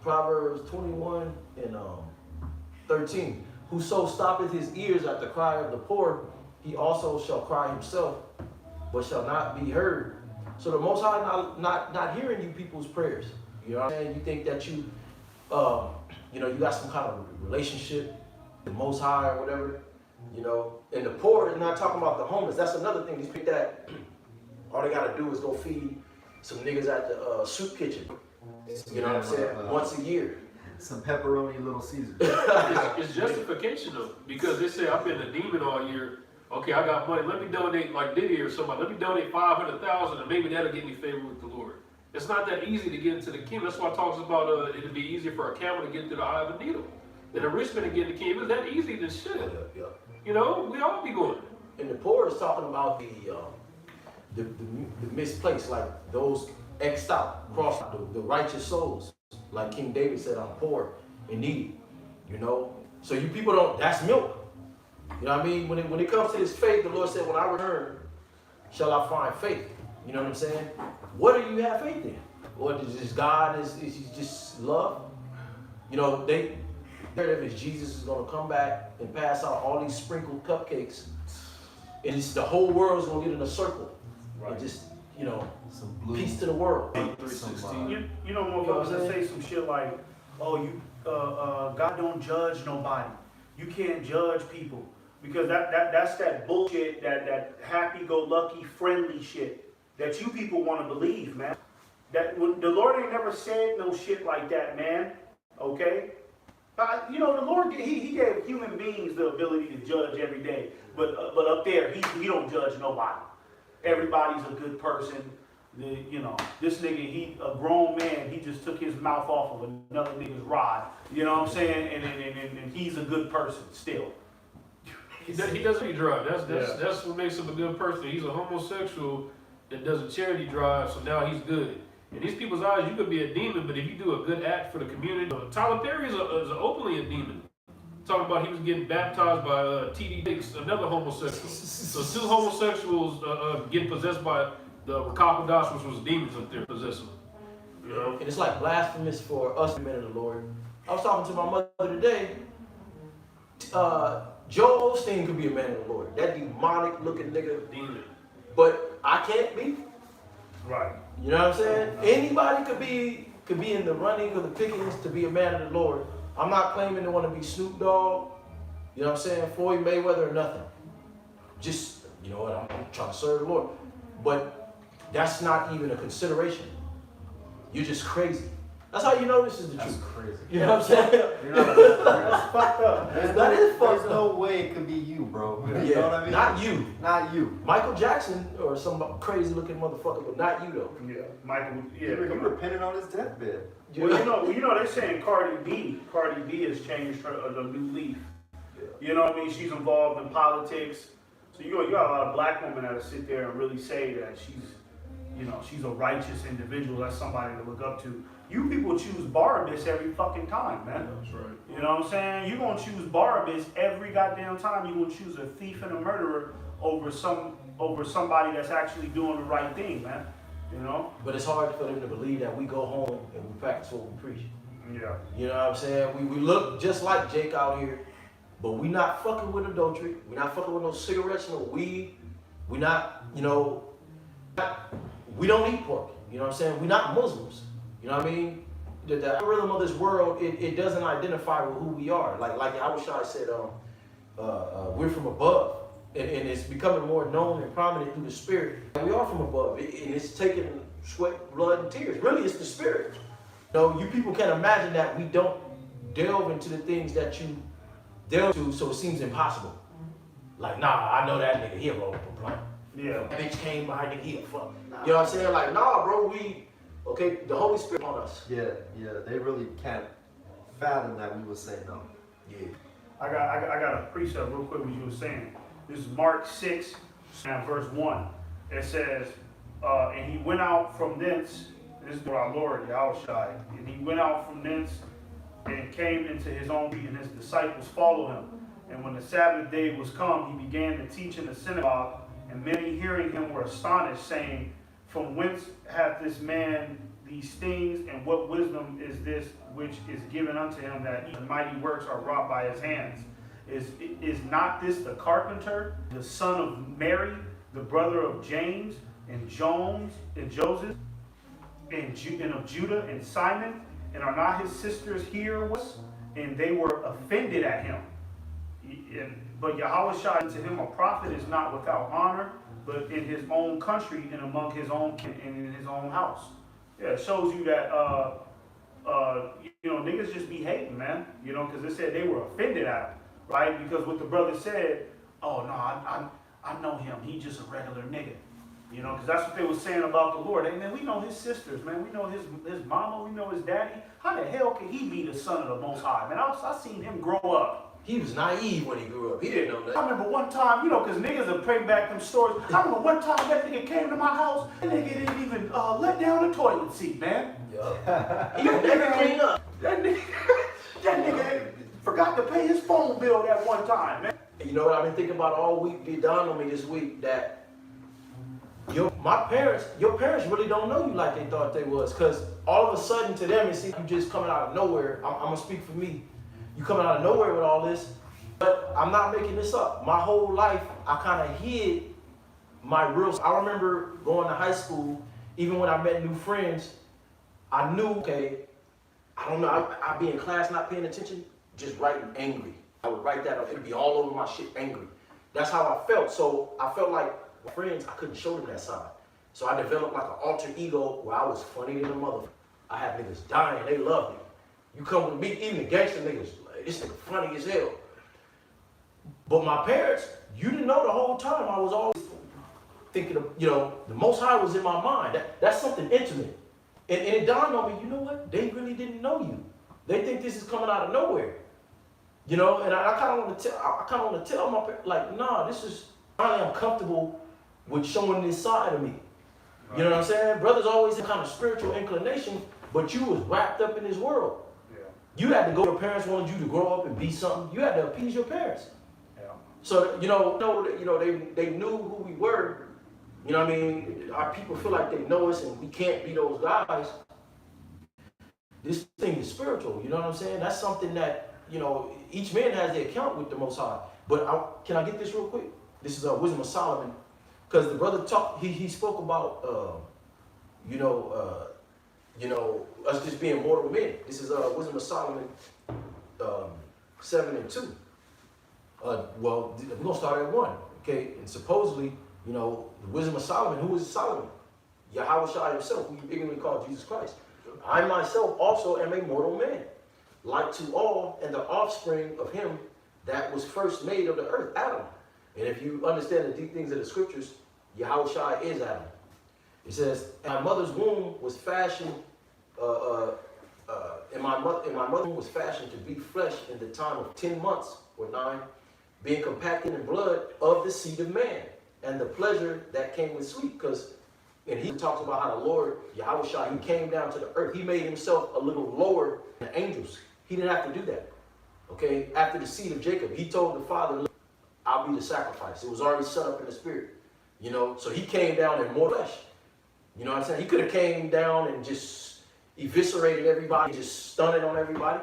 Proverbs 21 and 13. Whoso stoppeth his ears at the cry of the poor, he also shall cry himself, but shall not be heard. So the Most High not hearing you people's prayers. You know what I'm saying? You think that you know, you got some kind of relationship with the Most High or whatever. You know, and the poor is not talking about the homeless. That's another thing. These people that all they gotta do is go feed some niggas at the soup kitchen. You know what I'm saying? Once a year. Some pepperoni Little Caesar. It's justification though, because they say I've been a demon all year. Okay, I got money. Let me donate, like Diddy or somebody. Let me donate 500,000, and maybe that'll get me favor with the Lord. It's not that easy to get into the kingdom. That's why it talks about it'd be easier for a camel to get through the eye of a needle than a rich man to get in the kingdom. It's that easy than shit. Yeah. You know, we all be going. And the poor is talking about the misplaced, like those X'd out, crossed out, the righteous souls. Like King David said, I'm poor and needy. You know? So you people don't, that's milk. You know what I mean? When it comes to this faith, the Lord said, when I return, shall I find faith? You know what I'm saying? What do you have faith in? Or is this God, is he just love? You know, they heard if Jesus is going to come back and pass out all these sprinkled cupcakes, and it's the whole world's going to get in a circle. Right. And just, you know, Some blue. peace to the world. You know, motherfuckers that say some shit like, oh, God don't judge nobody. You can't judge people. Because that's that bullshit, that happy-go-lucky, friendly shit that you people want to believe, man. That when the Lord ain't never said no shit like that, man. Okay? You know, the Lord, he gave human beings the ability to judge every day. But up there, he don't judge nobody. Everybody's a good person. You know, this nigga, he a grown man, he just took his mouth off of another nigga's rod. You know what I'm saying? And he's a good person still. He doesn't drive. That's what makes him a good person. He's a homosexual that does a charity drive, so now he's good. In these people's eyes, you could be a demon, but if you do a good act for the community, Tyler Perry is openly a demon. Talking about he was getting baptized by T.D. Jakes, another homosexual. So 2 homosexuals getting possessed by the Rakakodash, which was demons up there possessing them. You know? And it's like blasphemous for us, men of the Lord. I was talking to my mother today. Joel Osteen could be a man of the Lord. That demonic looking nigga. Demon. But I can't be. Right. You know what I'm saying? Anybody could be in the running or the pickings to be a man of the Lord. I'm not claiming to want to be Snoop Dogg, you know what I'm saying, Floyd Mayweather or nothing. Just, you know what, I'm trying to serve the Lord. But that's not even a consideration. You're just crazy. That's how you know this is the That's truth. crazy. You know what I'm saying? That's fucked up, man. That is fucked There's up. no way it could be you, bro. You Yeah, know what I mean? not you. Not you. Michael Jackson or some crazy looking motherfucker, but not you though. Yeah, Michael. He Yeah, come on. repented on his deathbed. Well, you know, they're saying Cardi B has changed her a new leaf. You know what I mean? She's involved in politics. So you got a lot of black women that'll sit there and really say that she's a righteous individual. That's somebody to look up to. You people choose Barabbas every fucking time, man. That's right. You know what I'm saying? You're gonna choose Barabbas every goddamn time. You're gonna choose a thief and a murderer over somebody that's actually doing the right thing, man. You know? But it's hard for them to believe that we go home and we practice what we preach. Yeah. You know what I'm saying? We look just like Jake out here, but we not fucking with adultery. We not fucking with no cigarettes, no weed. We not, we don't eat pork. You know what I'm saying? We not Muslims. You know what I mean? The algorithm of this world, it doesn't identify with who we are. Like Yahushua said, we're from above. And it's becoming more known and prominent through the spirit. And we are from above. And it's taking sweat, blood, and tears. Really, it's the spirit. You people can't imagine that we don't delve into the things that you delve to, so it seems impossible. Like, nah, I know that nigga, he a roll up a plant. Yeah. That bitch came by, nigga, he a fuck. You know what I'm saying? Like, nah, bro, the Holy Spirit on us. Yeah, they really can't fathom that we would say no. Yeah. I got a precept real quick what you were saying. This is Mark 6, and verse 1. It says, and he went out from thence, this is for our Lord, Yahushua, and he went out from thence and came into his own city, and his disciples followed him. And when the Sabbath day was come, he began to teach in the synagogue, and many hearing him were astonished, saying, from whence hath this man these things, and what wisdom is this which is given unto him, that even mighty works are wrought by his hands? Is not this the carpenter, the son of Mary, the brother of James, and Jones, and Joseph, and of Judah, and Simon? And are not his sisters here with us? And they were offended at him. But Yahweh said to him, a prophet is not without honor, but in his own country and among his own kin and in his own house. Yeah, it shows you that niggas just be hating, man. Because it said they were offended at him, right? Because what the brother said, oh no, I know him. He just a regular nigga. Because that's what they were saying about the Lord. Hey man, we know his sisters, man. We know his mama. We know his daddy. How the hell can he be the son of the Most High, man? I seen him grow up. He was naive when he grew up. He didn't know that. I remember one time, because niggas will bring back them stories. I remember one time that nigga came to my house, and nigga didn't even let down the toilet seat, man. Yeah. He never cleaned up. That nigga forgot to pay his phone bill that one time, man. You know what I've been thinking about all week? It dawned on me this week that your parents really don't know you like they thought they was. Because all of a sudden to them, it seems you just coming out of nowhere. I'm going to speak for me. You coming out of nowhere with all this, but I'm not making this up. My whole life, I kind of hid my real. I remember going to high school, even when I met new friends, I knew, okay, I don't know, I'd be in class not paying attention, just writing angry. I would write that up, it'd be all over my shit angry. That's how I felt. So I felt like my friends, I couldn't show them that side. So I developed like an alter ego where I was funny than a mother. I had niggas dying, they loved me. You come with me, even the gangster niggas, this nigga funny as hell. But my parents, you didn't know the whole time. I was always thinking of, the Most High was in my mind. That's something intimate. And it dawned on me, you know what? They really didn't know you. They think this is coming out of nowhere. And I kind of want to tell my parents, like, nah, I am comfortable with showing this side of me. You know what I'm saying? Brothers always have kind of spiritual inclination, but you was wrapped up in this world. You had to go, your parents wanted you to grow up and be something. You had to appease your parents. Yeah. So, they knew who we were. You know what I mean? Our people feel like they know us and we can't be those guys. This thing is spiritual, you know what I'm saying? That's something that, each man has their account with the Most High. But can I get this real quick? This is Wisdom of Solomon. Because the brother he spoke about, us just being mortal men. This is Wisdom of Solomon 7:2. We're going to start at 1. Okay, and supposedly, the Wisdom of Solomon, who is Solomon? Yahushua himself, who you ignorantly call Jesus Christ. I myself also am a mortal man, like to all, and the offspring of him that was first made of the earth, Adam. And if you understand the deep things of the scriptures, Yahushua is Adam. It says, my mother's womb was fashioned, and my mother's womb was fashioned to be flesh in the time of 10 months or 9, being compacted in blood of the seed of man, and the pleasure that came with sweet. Because And he talks about how the Lord, Yahweh Shai, he came down to the earth. He made himself a little lower than the angels. He didn't have to do that. Okay? After the seed of Jacob, he told the Father, look, I'll be the sacrifice. It was already set up in the spirit. You know, so he came down in more flesh. You know what I'm saying? He could have came down and just eviscerated everybody, just stunted on everybody.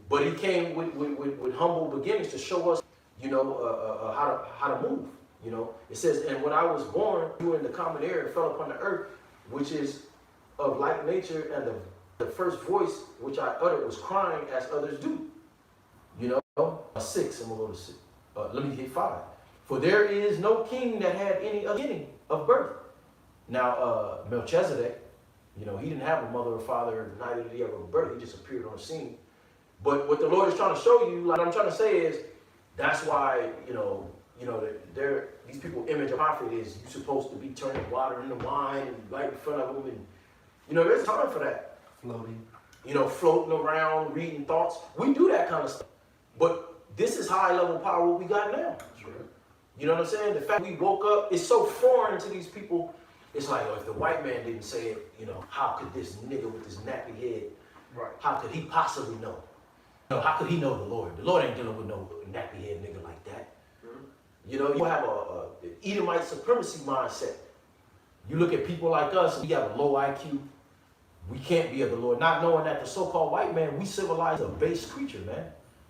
But he came with humble beginnings to show us, you know, how to move. You know, it says, and when I was born, you were in the common air and fell upon the earth, which is of like nature, and the first voice which I uttered was crying as others do. You know, 6, I'm gonna go to 6. Let me get 5. For there is no king that had any beginning of birth. Now, Melchizedek, you know, he didn't have a mother or father, neither did he have a birth. He just appeared on the scene. But what the Lord is trying to show you, like I'm trying to say is, that's why, you know, these people image a prophet is you're supposed to be turning water into wine and right in front of them, and you know, there's time for that. Floating. You know, floating around, reading thoughts. We do that kind of stuff. But this is high level power what we got now. Sure. You know what I'm saying? The fact we woke up is so foreign to these people. It's like, oh, if the white man didn't say it, you know, how could this nigga with this nappy head, Right. how could he possibly know? You know, how could he know the Lord? The Lord ain't dealing with no nappy head nigga like that. You know, you have a Edomite supremacy mindset. You look at people like us, we have a low IQ. We can't be of the Lord, not knowing that the so-called white man, we civilize a base creature, man.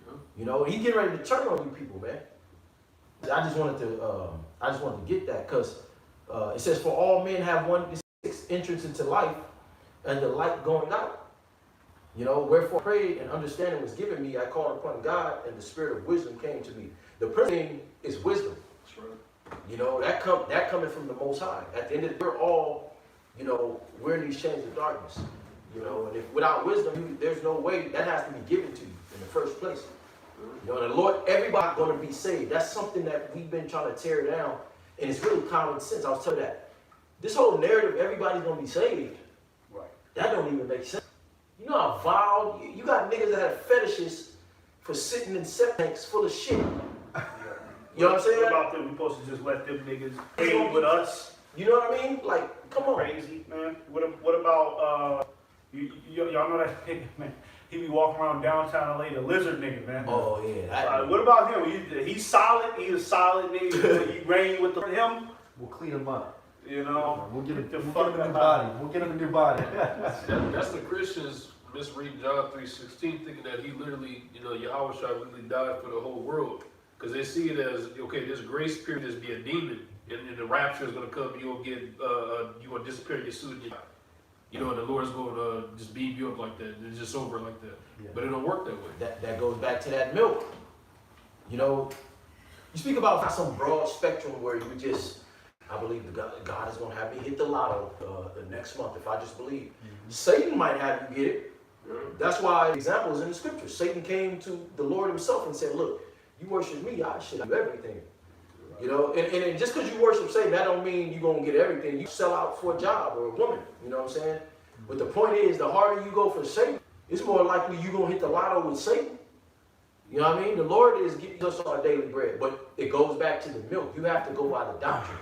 Yeah. You know, he's getting ready to turn on you people, man. I just wanted to get that because it says, for all men have one entrance into life and the light going out. You know, wherefore I prayed and understanding was given me. I called upon God and the spirit of wisdom came to me. The first thing is wisdom. That's right. You know, that coming from the Most High. At the end of the day, we're all, you know, we're in these chains of darkness. You know, and if without wisdom, there's no way that has to be given to you in the first place. You know, and the Lord, everybody's going to be saved. That's something that we've been trying to tear down, and it's really common sense. I was telling you that this whole narrative, everybody's going to be saved. Right. That don't even make sense. You know how vile, you got niggas that have fetishes for sitting in septic tanks full of shit. You know what I'm saying? What about them? We supposed to just let them niggas hang with us? You know what I mean? Like, come on. Crazy, man. What about y'all know that nigga, man? He be walking around downtown LA, the lizard nigga, man. Oh yeah. What about him? He's solid. He's a solid nigga. He reign with him. We'll clean him up. You know. We'll get him the a fuck new out. body. We'll get him a new body. That's the Christians misreading John 3:16, thinking that he literally, you know, Yahweh Shai literally died for the whole world. Because they see it as, okay, this grace period is be a demon, and the rapture is going to come, you're going to disappear in your suit, you know, and the Lord's going to just beam you up like that, and it's just over like that. Yeah. But it don't work that way. That goes back to that milk. You know, you speak about some broad spectrum where you just, I believe God is going to have me hit the lotto the next month if I just believe. Mm-hmm. Satan might have you get it. That's why examples in the scriptures. Satan came to the Lord himself and said, look, you worship me, I should do everything. You know, and just because you worship Satan, that don't mean you're going to get everything. You sell out for a job or a woman, you know what I'm saying? But the point is, the harder you go for Satan, it's more likely you're going to hit the lotto with Satan. You know what I mean? The Lord is giving us our daily bread, but it goes back to the milk. You have to go by the doctrine.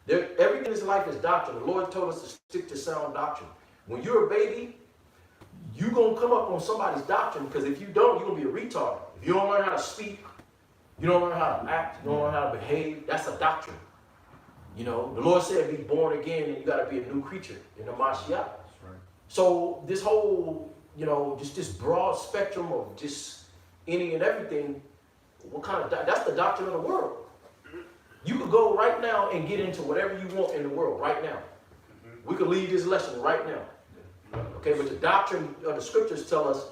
Everything in this life is doctrine. The Lord told us to stick to sound doctrine. When you're a baby, you're going to come up on somebody's doctrine, because if you don't, you're going to be a retard. If you don't learn how to speak, you don't learn how to act, you don't learn how to behave, that's a doctrine. You know, the Lord said be born again and you got to be a new creature in the Mashiach. Right. So this whole, you know, just this broad spectrum of just any and everything, what kind of, that's the doctrine of the world. You could go right now and get into whatever you want in the world right now. We could leave this lesson right now. Okay, but the doctrine of the scriptures tell us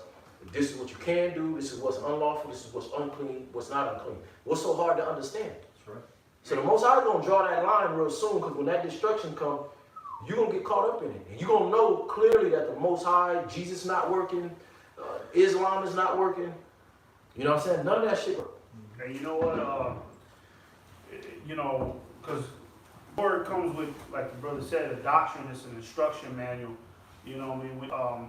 this is what you can do, this is what's unlawful, this is what's unclean, what's not unclean. What's so hard to understand? That's right. So the Most High is going to draw that line real soon, because when that destruction comes, you're going to get caught up in it. And you're going to know clearly that the Most High, Jesus not working, Islam is not working. You know what I'm saying? None of that shit. And you know what? You know, because word comes with, like the brother said, a doctrine. It's an instruction manual. You know what I mean?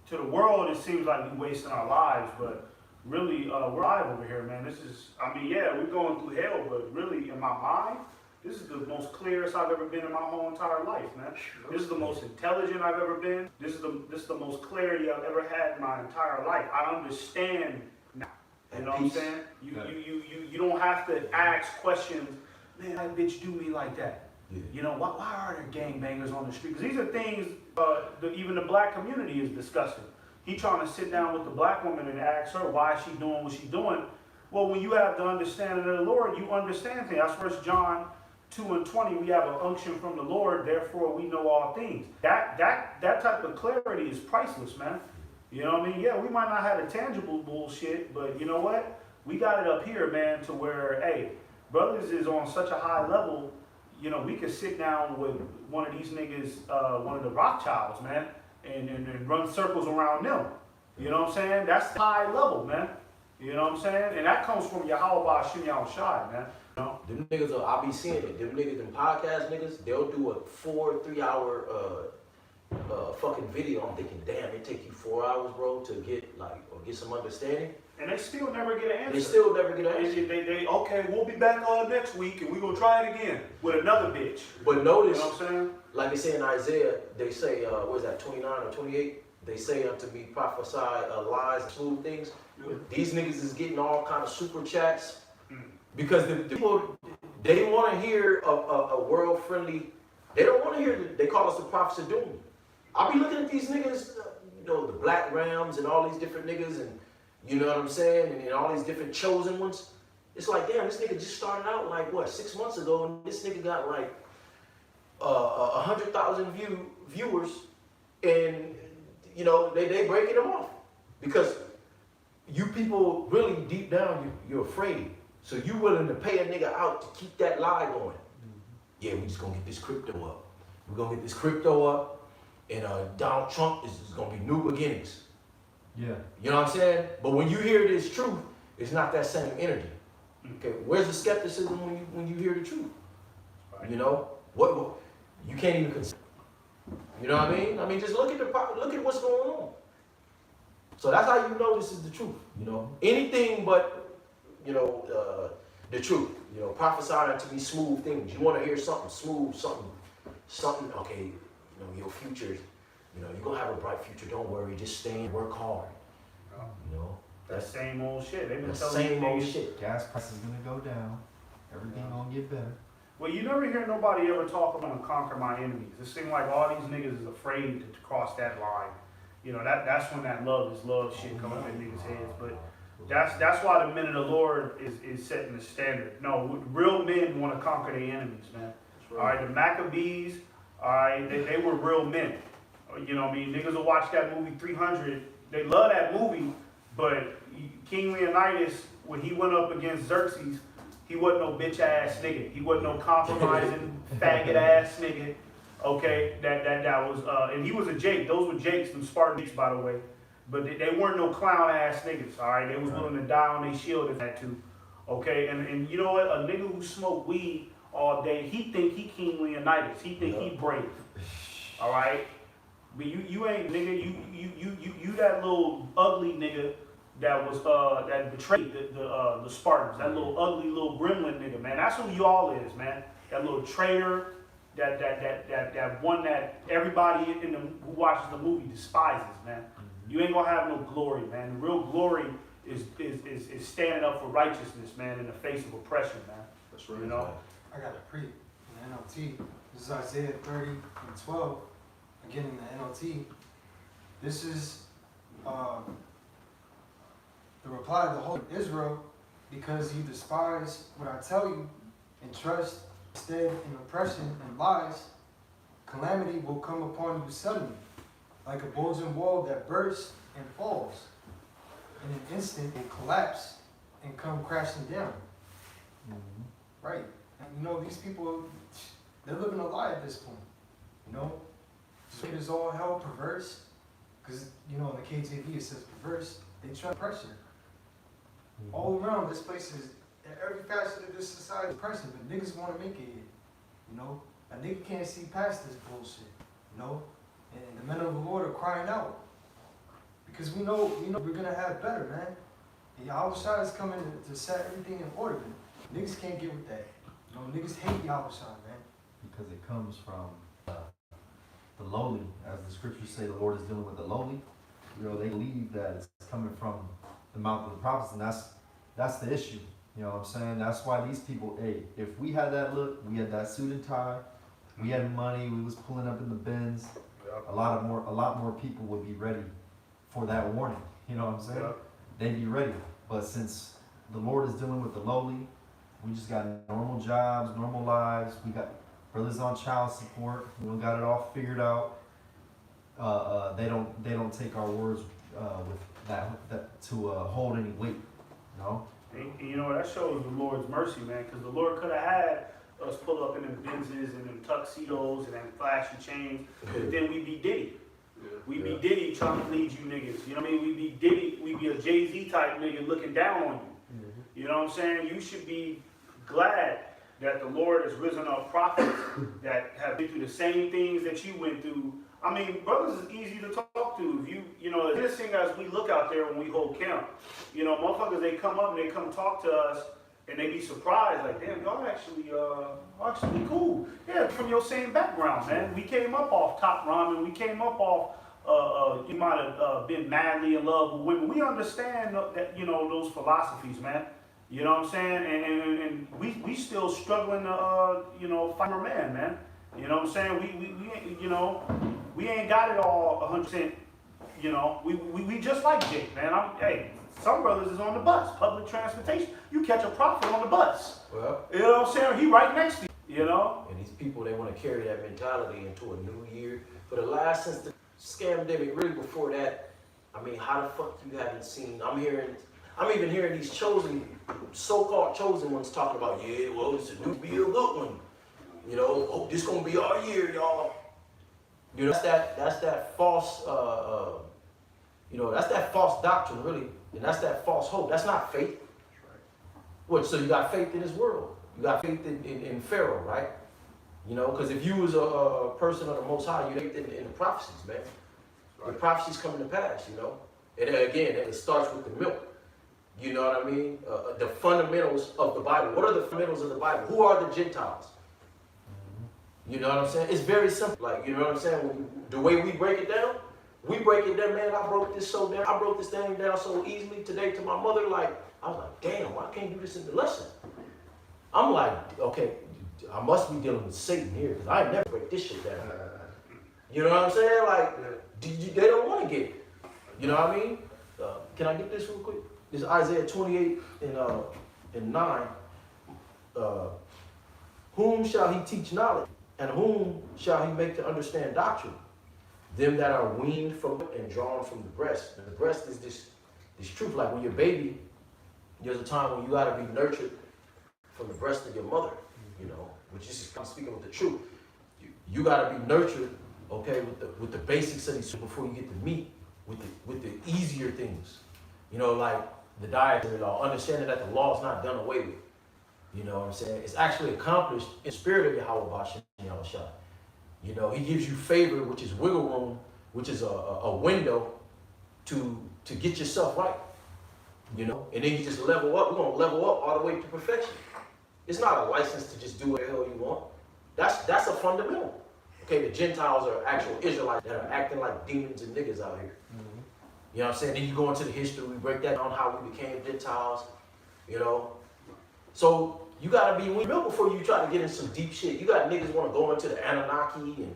To the world, it seems like we're wasting our lives, but really, we're alive over here, man. This is, I mean, yeah, we're going through hell, but really, in my mind, This is the most clearest I've ever been in my whole entire life, man. This is the most intelligent I've ever been. This is the most clarity I've ever had in my entire life. I understand now. You know what I'm saying? You don't have to ask questions. Man, that bitch do me like that. Yeah. You know, why are there gangbangers on the street? Because these are things even the black community is discussing. He trying to sit down with the black woman and ask her why she doing what she doing. Well, when you have the understanding of the Lord, you understand things. That's 1 John 2:20. We have an unction from the Lord, therefore we know all things. That type of clarity is priceless, man. You know what I mean? Yeah, we might not have the tangible bullshit, but you know what? We got it up here, man, to where, hey, brothers is on such a high level. You know, we could sit down with one of these niggas, one of the Rothschilds, man, and run circles around them. You know what I'm saying? That's high level, man. You know what I'm saying? And that comes from Yahweh Ba'Shem Yahushai, man. You know? Them niggas, I be seeing it. Them niggas, them podcast niggas, they'll do a 3 hour fucking video. I'm thinking, damn, it take you 4 hours, bro, to get like or get some understanding. And they still never get an answer. They still never get an answer. They okay, we'll be back next week and we gonna try it again with another bitch. But You notice, know what I'm saying? like they say in Isaiah, they say, what is that, 29 or 28? They say unto me, prophesy lies and smooth things. These niggas is getting all kind of super chats because the people, they want to hear a world friendly. They don't want to hear. They call us the prophets of doom. I be looking at these niggas, you know, the Black Rams and all these different niggas, and you know what I'm saying, and all these different chosen ones. It's like, damn, this nigga just started out like what 6 months ago, and this nigga got like 100,000 viewers, and you know they breaking them off because you people really deep down you're afraid, so you willing to pay a nigga out to keep that lie going. Yeah, we just gonna get this crypto up. We're gonna get this crypto up, and Donald Trump is gonna be new beginnings. Yeah. You know what I'm saying? But when you hear this truth, it's not that same energy. Okay, where's the skepticism when you hear the truth? You know what? You can't even consider. You know what I mean? I mean, just look at what's going on. So that's how you know this is the truth. You know, anything but you know the truth. You know, prophesying to be smooth things. You want to hear something smooth, something. Okay, you know your future. You know, you're gonna have a bright future. Don't worry. Just stay and work hard. You know, That same old shit. They've been the telling same you old niggas. shit. Gas price is gonna go down. Everything gonna get better. Well, you never hear nobody ever talk about conquer my enemies. It seems like all these niggas is afraid to cross that line. You know, that's when that love is love shit come up in niggas' heads. But that's why the men of the Lord is setting the standard. No, real men want to conquer their enemies, man. All right, the Maccabees, all right, they were real men. You know what I mean? Niggas will watch that movie 300. They love that movie, but King Leonidas, when he went up against Xerxes, he wasn't no bitch ass nigga. He wasn't no compromising faggot ass nigga. Okay, that was and he was a Jake. Those were Jakes, them Spartans, by the way. But they weren't no clown ass niggas. All right, they was willing to die on their shield if that too. Okay, and you know what? A nigga who smoked weed all day, he think he King Leonidas. He think he brave. All right, but you ain't nigga. You that little ugly nigga that was that betrayed the Spartans. That little ugly little gremlin nigga, man. That's who y'all is, man. That little traitor. That one that everybody who watches the movie despises, man. You ain't gonna have no glory, man. The real glory is standing up for righteousness, man, in the face of oppression, man. That's right. You know? I got a pre in the NLT. This is Isaiah 30 and 12. Again in the NLT. This is the reply of the whole Israel, because you despise what I tell you and trust instead in oppression and lies. Calamity will come upon you suddenly, like a bulging wall that bursts and falls. In an instant, it collapse and come crashing down. Right. And you know, these people, they're living a lie at this point. You know? It is all hell perverse. Because, you know, in the KJV it says perverse. They try to pressure. All around, this place is, every facet of this society is pressing, but niggas want to make it here. You know? A nigga can't see past this bullshit. You know? And the men of the Lord are crying out. Because we know we're going to have better, man. And Yahushua is coming to set everything in order. Niggas can't get with that. You know, niggas hate Yahusha, man. Because it comes from the lowly. As the scriptures say, the Lord is dealing with the lowly. You know, they believe that it's coming from the mouth of the prophets, and that's the issue. You know what I'm saying? That's why these people, hey, if we had that look, we had that suit and tie, we had money, we was pulling up in the Benz, a lot more people would be ready for that warning. You know what I'm saying? Yeah. They'd be ready. But since the Lord is dealing with the lowly, we just got normal jobs, normal lives. We got brothers on child support. We don't got it all figured out. They don't take our words with that to hold any weight. You know. And you know, that shows the Lord's mercy, man, because the Lord could have had us pull up in them Benzes and them tuxedos and them flashy chains, but then we'd be Diddy. We'd be Diddy trying to lead you niggas. You know what I mean? We'd be Diddy, we'd be a Jay-Z type nigga looking down on you. You know what I'm saying? You should be glad that the Lord has risen up prophets that have been through the same things that you went through. I mean, brothers is easy to talk to. If you know, as innocent as we look out there when we hold camp, you know, motherfuckers, they come up and they come talk to us and they be surprised, like, damn, y'all actually cool. Yeah, from your same background, man. We came up off Top Ramen. We came up off, you might have been madly in love with women. We understand that, you know, those philosophies, man. You know what I'm saying? And we still struggling to, you know, find our man. You know what I'm saying? We you know, we ain't got it all 100%. You know, we just like Jake, man. Hey, some brothers is on the bus, public transportation. You catch a prophet on the bus. Well, You know what I'm saying? He right next to you, you know? and these people, they want to carry that mentality into a new year. For the last, since the scamdemic, really before that, I mean, how the fuck you haven't seen, I'm even hearing these so-called chosen ones talking about, yeah, well, it's a new, be a good one. You know, oh, this gonna be our year, y'all. You know, that's that false, you know, that's that false doctrine, really, and that's that false hope. That's not faith. What? So you got faith in this world. You got faith in Pharaoh, right? You know, because if you was a person of the Most High, you faith in the prophecies, man. The prophecies coming to pass, you know. And then again, it starts with the milk. You know what I mean? The fundamentals of the Bible. What are the fundamentals of the Bible? Who are the Gentiles? You know what I'm saying? It's very simple. Like, you know what I'm saying? The way we break it down, man. I broke this thing down so easily today to my mother. Like, I was like, damn, why can't you do this in the lesson? I'm like, okay, I must be dealing with Satan here because I never break this shit down. You know what I'm saying? Like, they don't want to get it. You know what I mean? Can I get this real quick? This is Isaiah 28 and 9. Whom shall he teach knowledge? And whom shall he make to understand doctrine? Them that are weaned from and drawn from the breast. And the breast is this truth. Like when you're a baby, there's a time when you gotta be nurtured from the breast of your mother, you know, which is I'm speaking with the truth. You gotta be nurtured, okay, with the basics of these before you get the meat, with the easier things. You know, like the dietary law, understanding that the law is not done away with. You know what I'm saying? It's actually accomplished in the spirit of Yahweh Bashem Yahushua. You know, he gives you favor, which is wiggle room, which is a window to get yourself right. You know, and then you just level up. We're gonna level up all the way to perfection. It's not a license to just do what the hell you want. That's a fundamental. Okay, the Gentiles are actual Israelites that are acting like demons and niggas out here. Mm-hmm. You know what I'm saying? Then you go into the history, we break that down how we became Gentiles, you know. So you gotta be real before you try to get in some deep shit. You got niggas wanna go into the Anunnaki and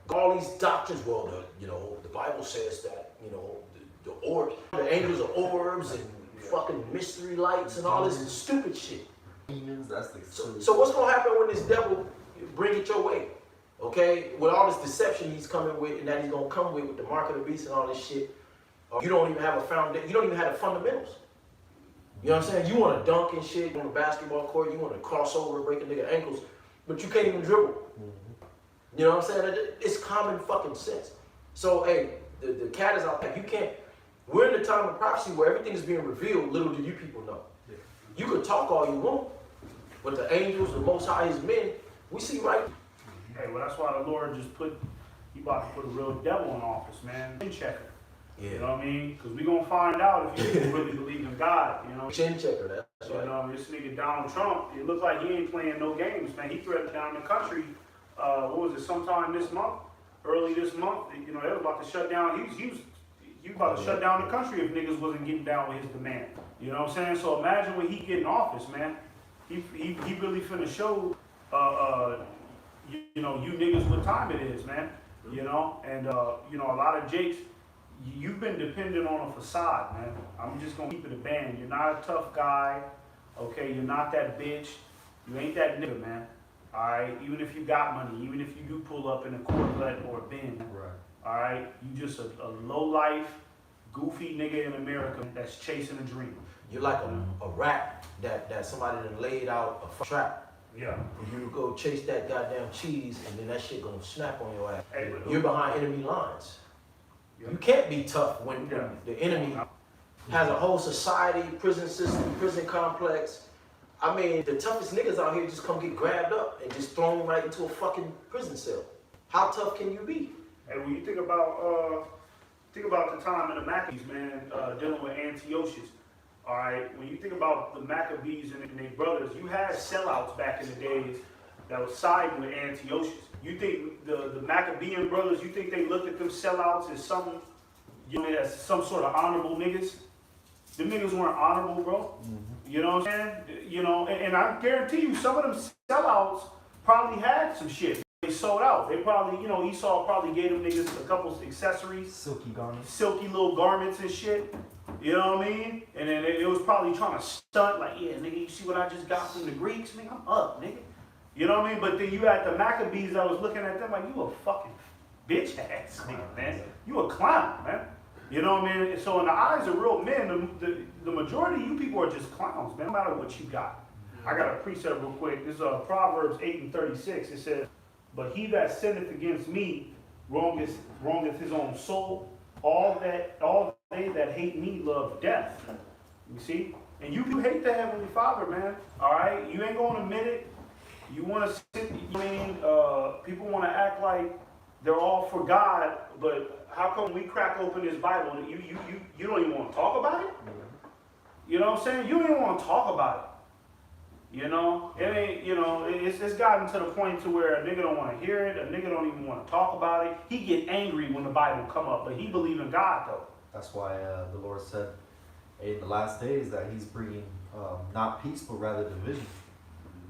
all these doctrines. Well, the Bible says that, you know, the orbs, the angels are orbs and fucking mystery lights and all this stupid shit. Demons, that's the so what's gonna happen when this devil bring it your way? Okay, with all this deception he's coming with and that he's gonna come with the mark of the beast and all this shit, you don't even have a foundation. You don't even have the fundamentals. You know what I'm saying? You want to dunk and shit on the basketball court. You want to cross over, break a nigga ankles, but you can't even dribble. Mm-hmm. You know what I'm saying? It's common fucking sense. So hey, the cat is out there. You can't. We're in the time of prophecy where everything is being revealed. Little do you people know. Yeah. You could talk all you want, but the angels, the Most High, His men, we see right. Hey, well, that's why the Lord just he about to put a real devil in office, man. Checker. Yeah. You know what I mean? Because we gonna find out if you really believe in God, you know? Chin checker, that's You right. know, this nigga Donald Trump, it looks like he ain't playing no games, man. He threatened down the country, what was it, sometime this month? Early this month, you know, they was about to shut down, he was about to shut down the country if niggas wasn't getting down with his demand. You know what I'm saying? So imagine when he get in office, man. He really finna show, you know, you niggas what time it is, man. You know, and, you know, a lot of Jakes, you've been dependent on a facade, man. I'm just gonna keep it a band. You're not a tough guy, okay? You're not that bitch. You ain't that nigga, man. Alright? Even if you got money, even if you do pull up in a Corvette or a Benz, Right. alright? You just a low life, goofy nigga in America that's chasing a dream. You're like a rat that somebody done laid out a trap Yeah. for you to go chase that goddamn cheese, and then that shit gonna snap on your ass. Hey, You're behind enemy lines. Yeah. You can't be tough when Yeah. the enemy has a whole society, prison system, prison complex. I mean, the toughest niggas out here just come get grabbed up and just thrown right into a fucking prison cell. How tough can you be? And when you think about the time of the Maccabees, man, dealing with Antiochus. All right, when you think about the Maccabees and their brothers, you had sellouts back in the days that was siding with Antiochus. You think the Maccabean brothers, you think they looked at them sellouts as some, you know, as some sort of honorable niggas? Them niggas weren't honorable, bro. You know what I'm saying? You know, and I guarantee you, some of them sellouts probably had some shit. They sold out. They probably, you know, Esau probably gave them niggas a couple accessories, Silky garments. silky little garments and shit. You know what I mean? And then it was probably trying to stunt, like, yeah, nigga, you see what I just got from the Greeks? Nigga, I'm up, nigga. You know what I mean? But then you had the Maccabees that was looking at them like, you a fucking bitch ass nigga, man. You a clown, man. You know what I mean? So in the eyes of real men, the majority of you people are just clowns, man, no matter what you got. I got a precept real quick. This is Proverbs 8:36. It says, but he that sinneth against me wrongeth his own soul. All they that hate me love death. You see? And you hate the Heavenly Father, man. All right? You ain't going to admit it. You want to sit, you mean, people want to act like they're all for God, but how come we crack open this Bible and you don't even want to talk about it? You know what I'm saying? You don't even want to talk about it. You know, it ain't, you know, it's gotten to the point to where a nigga don't want to hear it, a nigga don't even want to talk about it. He get angry when the Bible come up, but he believe in God though. That's why the Lord said in the last days that He's bringing not peace but rather division.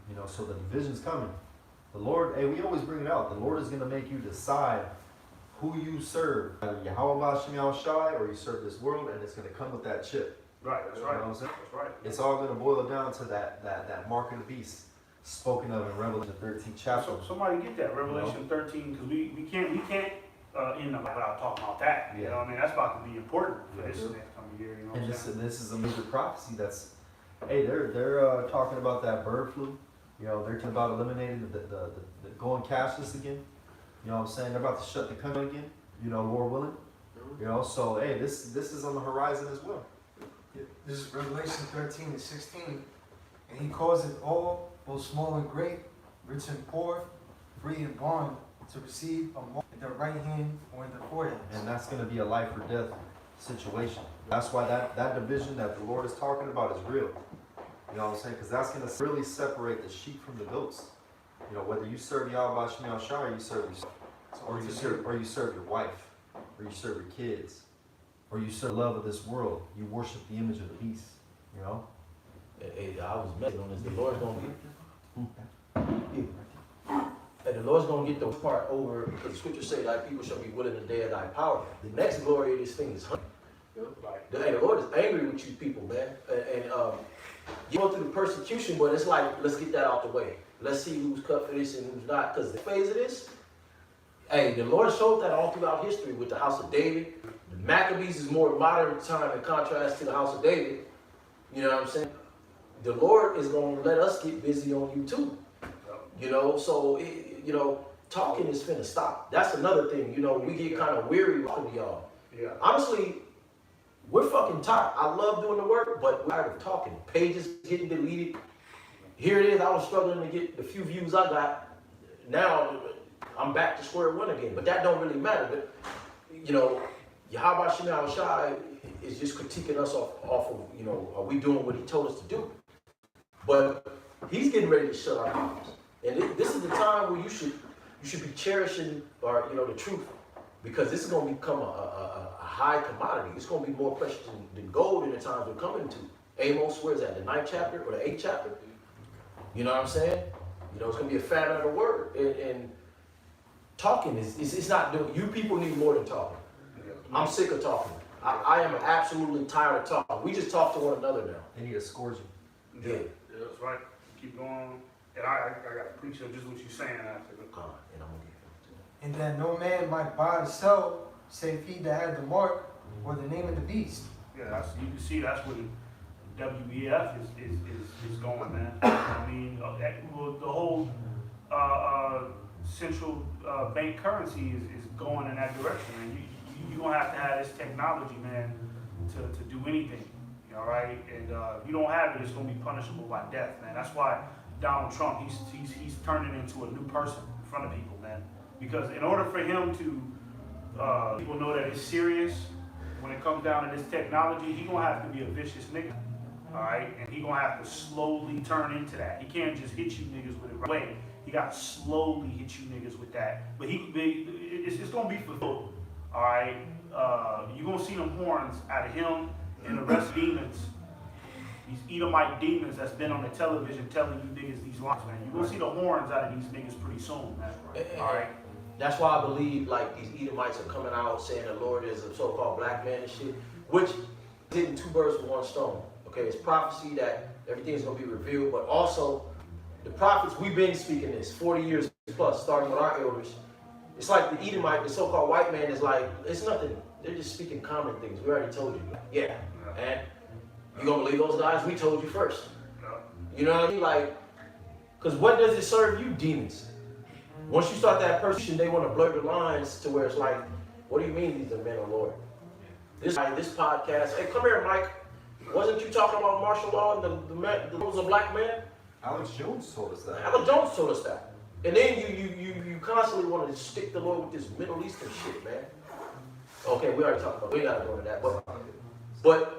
You know, so the division's coming. The Lord, we always bring it out. The Lord is going to make you decide who you serve, either Yahweh Hashem Shai or you serve this world, and it's going to come with that chip. Right, that's You right. know what I'm saying? That's right. It's all going to boil down to that mark of the beast spoken of in Revelation 13th chapter. So somebody get that Revelation 13 because we can't end up without talking about that. You know what I mean? That's about to be important for this next coming year. You know what And I'm saying? this is a major prophecy that's, hey, they're talking about that bird flu. You know, they're talking about eliminating the going cashless again. You know what I'm saying? They're about to shut the country again, you know, Lord willing. You know, so hey, this is on the horizon as well. This is Revelation 13:16, and he calls it all, both small and great, rich and poor, free and bond, to receive a mark in their right hand or in their forehead. And that's going to be a life or death situation. That's why that division that the Lord is talking about is real. You know what I'm saying? Because that's going to really separate the sheep from the goats. You know, whether you serve Yahweh Shemel Shai or you serve yourself, or you serve your wife, or you serve your kids, or you serve the love of this world. You worship the image of the beast. You know. Hey, I was messing on this. The Lord's gonna get, and the Lord's gonna get the part over, because the scriptures say, "Thy people shall be willing to dare thy power." The next glory of this thing is honey. The Lord is angry with you people, man, and you go through the persecution, but it's like, let's get that out the way. Let's see who's cut for this and who's not, because the phase of this, hey, the Lord showed that all throughout history with the house of David. The Maccabees is more modern time in contrast to the house of David. You know what I'm saying? The Lord is going to let us get busy on you too. You know, so, you know, talking is finna stop. That's another thing. You know, we get kind of weary with y'all. Yeah. Honestly, we're fucking tired. I love doing the work, but we're tired of talking. Pages getting deleted. Here it is. I was struggling to get the few views I got. Now I'm back to square one again. But that don't really matter. But, you know, Yahweh Shema Shai is just critiquing us off of, you know, are we doing what he told us to do? But he's getting ready to shut our mouths. And this is the time where you should be cherishing, or, you know, the truth, because this is going to become a high commodity. It's going to be more precious than gold in the times we're coming to. Amos, where is that? The 9th chapter or the 8th chapter? You know what I'm saying? You know, it's going to be a famine of the word. And talking it's not doing. You people need more than talking. I'm sick of talking. I am absolutely tired of talking. We just talk to one another now. They need a scourging. Yeah. That's right. Keep going. And I got to preach on just what you're saying after. And I'm gonna get And that no man might buy or sell, save he that had the mark or the name of the beast. Yeah, you can see that's what WEF is going, man. I mean, the whole central bank currency is going in that direction, man. You don't have to have this technology, man, to do anything. All right, and if you don't have it, it's going to be punishable by death, man. That's why Donald Trump, he's turning into a new person in front of people, man. Because in order for him to people know that it's serious when it comes down to this technology, he gonna have to be a vicious nigga, all right? And he gonna have to slowly turn into that. He can't just hit you niggas with it right away. He got to slowly hit you niggas with that. But it's gonna be fulfilled, all right? You're gonna see them horns out of him and the rest of demons. These Edomite demons that's been on the television telling you niggas these lines, man. You're gonna see the horns out of these niggas pretty soon, man. All right? That's why I believe like these Edomites are coming out saying the Lord is a so-called black man and shit, which did 2 birds with 1 stone. Okay, it's prophecy that everything is gonna be revealed, but also the prophets, we've been speaking this 40 years plus, starting with our elders. It's like the Edomite, the so-called white man is like, it's nothing. They're just speaking common things. We already told you. Yeah. And you gonna believe those guys? We told you first. You know what I mean? Like, because what does it serve you, demons? Once you start that person, they want to blur the lines to where it's like, what do you mean these are men of Lord? This podcast, hey, come here, Mike. Wasn't you talking about martial law and the rules of black man? Alex Jones told us that. Alex Jones told us that. And then you constantly want to stick the Lord with this Middle Eastern shit, man. Okay, we already talked about it. We gotta go into that. But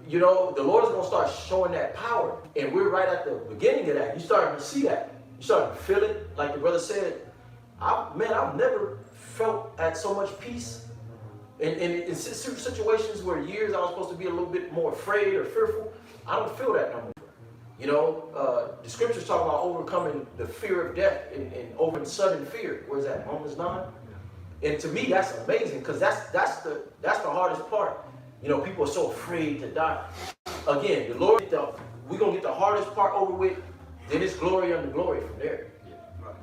you know, the Lord is gonna start showing that power. And we're right at the beginning of that. You're starting to see that. You're starting to feel it. Like the brother said, I've never felt at so much peace. In situations where years I was supposed to be a little bit more afraid or fearful, I don't feel that no more. You know, the scriptures talk about overcoming the fear of death and over sudden fear. Where's that? Romans 9. And to me, that's amazing because that's the hardest part. You know, people are so afraid to die. Again, the Lord, we're gonna get the hardest part over with. Then it's glory under glory from there.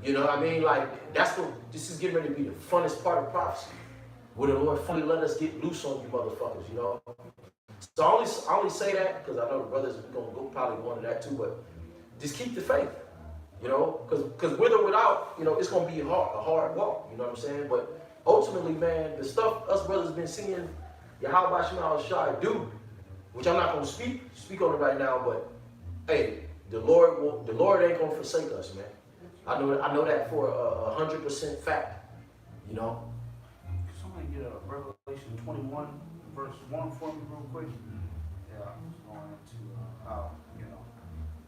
You know what I mean? Like this is getting ready to be the funnest part of prophecy. Where the Lord finally let us get loose on you motherfuckers, you know? So I only say that because I know the brothers are going to probably go into that too, but just keep the faith, you know? Because with or without, you know, it's going to be a hard walk, you know what I'm saying? But ultimately, man, the stuff us brothers been seeing Yahweh Shema Shai do, which I'm not going to speak on it right now, but hey, the Lord ain't going to forsake us, man. I know that for 100% fact, you know? Somebody get a Revelation 21 verse 1 for me real quick. Yeah, I'm just going into how, you know,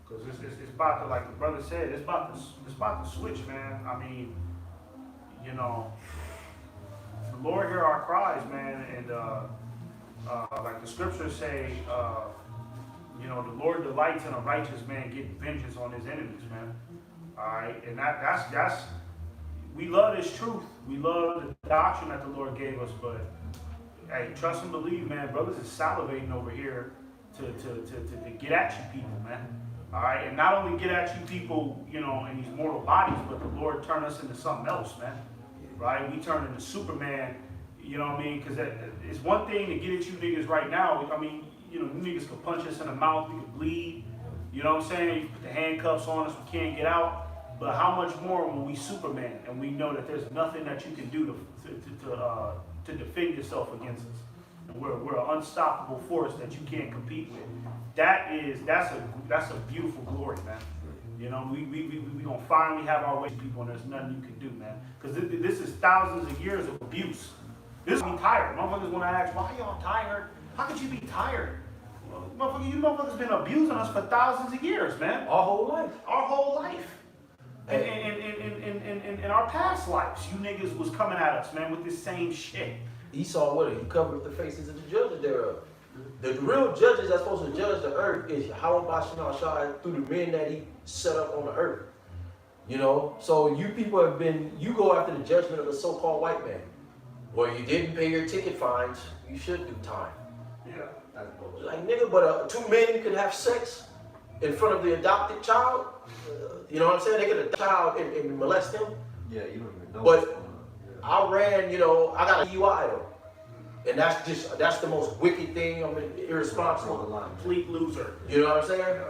because it's about to, like the brother said, it's about to switch, man. I mean, you know, the Lord hear our cries, man, and like the scriptures say, you know, the Lord delights in a righteous man getting vengeance on his enemies, man. All right, and that's we love this truth. We love the doctrine that the Lord gave us, but hey, trust and believe, man. Brothers is salivating over here to get at you people, man. All right, and not only get at you people, you know, in these mortal bodies, but the Lord turn us into something else, man. Right? We turn into Superman. You know what I mean? Because it's one thing to get at you niggas right now. I mean, you know, you niggas can punch us in the mouth, we can bleed. You know what I'm saying? You put the handcuffs on us, we can't get out. But how much more when we Superman and we know that there's nothing that you can do to defend yourself against us. And we're an unstoppable force that you can't compete with. That's a beautiful glory, man. You know, we gonna finally have our way, people, and there's nothing you can do, man. Because this is thousands of years of abuse. This be tired. Motherfuckers want to ask, why y'all tired? How could you be tired? Well, you motherfuckers been abusing us for thousands of years, man. Our whole life. Our whole life. And in our past lives, you niggas was coming at us, man, with this same shit. Esau with it. He covered the faces of the judges thereof. The real judges that's supposed to judge the earth is Yahweh Bashim Shai through the men that he set up on the earth. You know, so you people have been, you go after the judgment of the so-called white man. Well, you didn't pay your ticket fines, you should do time. Yeah. That's bullshit. Like, nigga, but two men can have sex in front of the adopted child? You know what I'm saying? They could adopt a child and molest him. Yeah, you don't even know But what's going on. Yeah. I ran, you know, I got a DUI though. And that's the most wicked thing. I'm Draw the irresponsible. line, man. Complete loser. You know what I'm saying?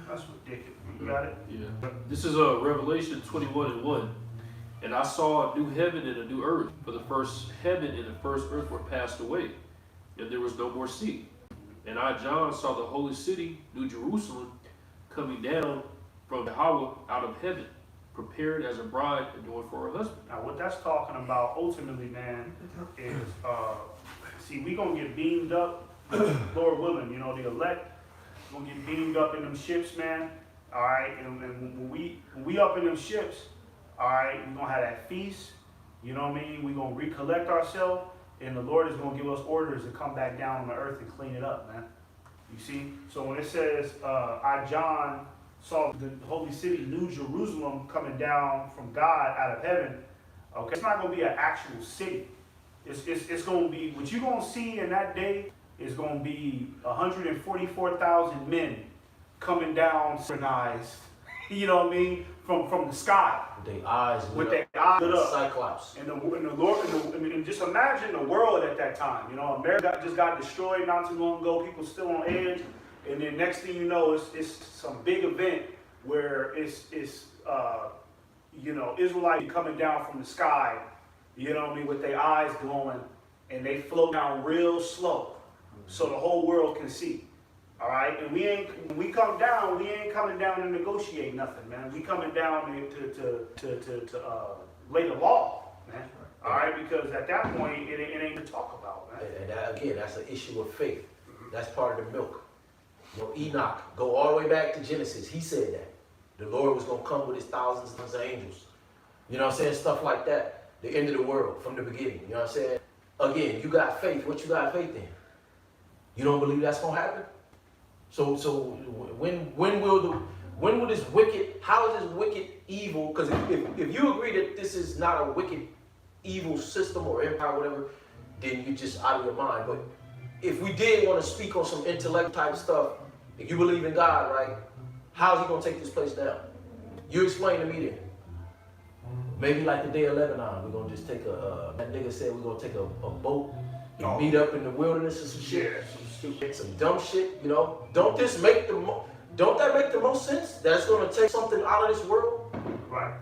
That's ridiculous. You got it? Yeah. This is Revelation 21:1. And I saw a new heaven and a new earth, for the first heaven and the first earth were passed away, and there was no more sea. And I, John, saw the holy city, New Jerusalem, coming down from Yahweh out of heaven, prepared as a bride adorned for her husband. Now, what that's talking about ultimately, man, is, see, we gonna get beamed up, Lord willing, you know, the elect, gonna get beamed up in them ships, man, all right, and when we up in them ships, all right, we gonna have that feast, you know what I mean, we gonna recollect ourselves, and the Lord is gonna give us orders to come back down on the earth and clean it up, man, you see? So when it says, I, John, saw the holy city, New Jerusalem, coming down from God out of heaven, okay, it's not gonna be an actual city. It's gonna be, what you're gonna see in that day is gonna be 144,000 men coming down synchronized, you know what I mean, from the sky. With their eyes With lit their eyes lit up. up. Cyclops. And the Lord, and just imagine the world at that time. You know, America just got destroyed not too long ago. People still on edge, and then next thing you know, it's some big event where it's you know, Israelites coming down from the sky. You know what I mean, with their eyes glowing, and they float down real slow, so the whole world can see. All right, and when we come down, we ain't coming down to negotiate nothing, man. We coming down to lay the law, man. All right, because at that point, it ain't to talk about, man. And that, again, that's an issue of faith. That's part of the milk. You know, Enoch, go all the way back to Genesis. He said that the Lord was going to come with his thousands of angels. You know what I'm saying? Stuff like that. The end of the world from the beginning. You know what I'm saying? Again, you got faith. What you got faith in? You don't believe that's going to happen? So when will this wicked, how is this wicked evil? Because if you agree that this is not a wicked evil system or empire or whatever, then you're just out of your mind. But if we did want to speak on some intellect type stuff, if you believe in God, right, how is he going to take this place down? You explain to me then. Maybe like the day of Lebanon, we're going to just take that nigga said we're going to take a boat and meet up in the wilderness or some shit. Yeah, some stupid. Some dumb shit, you know. Don't that make the most sense? That's going to take something out of this world? Right.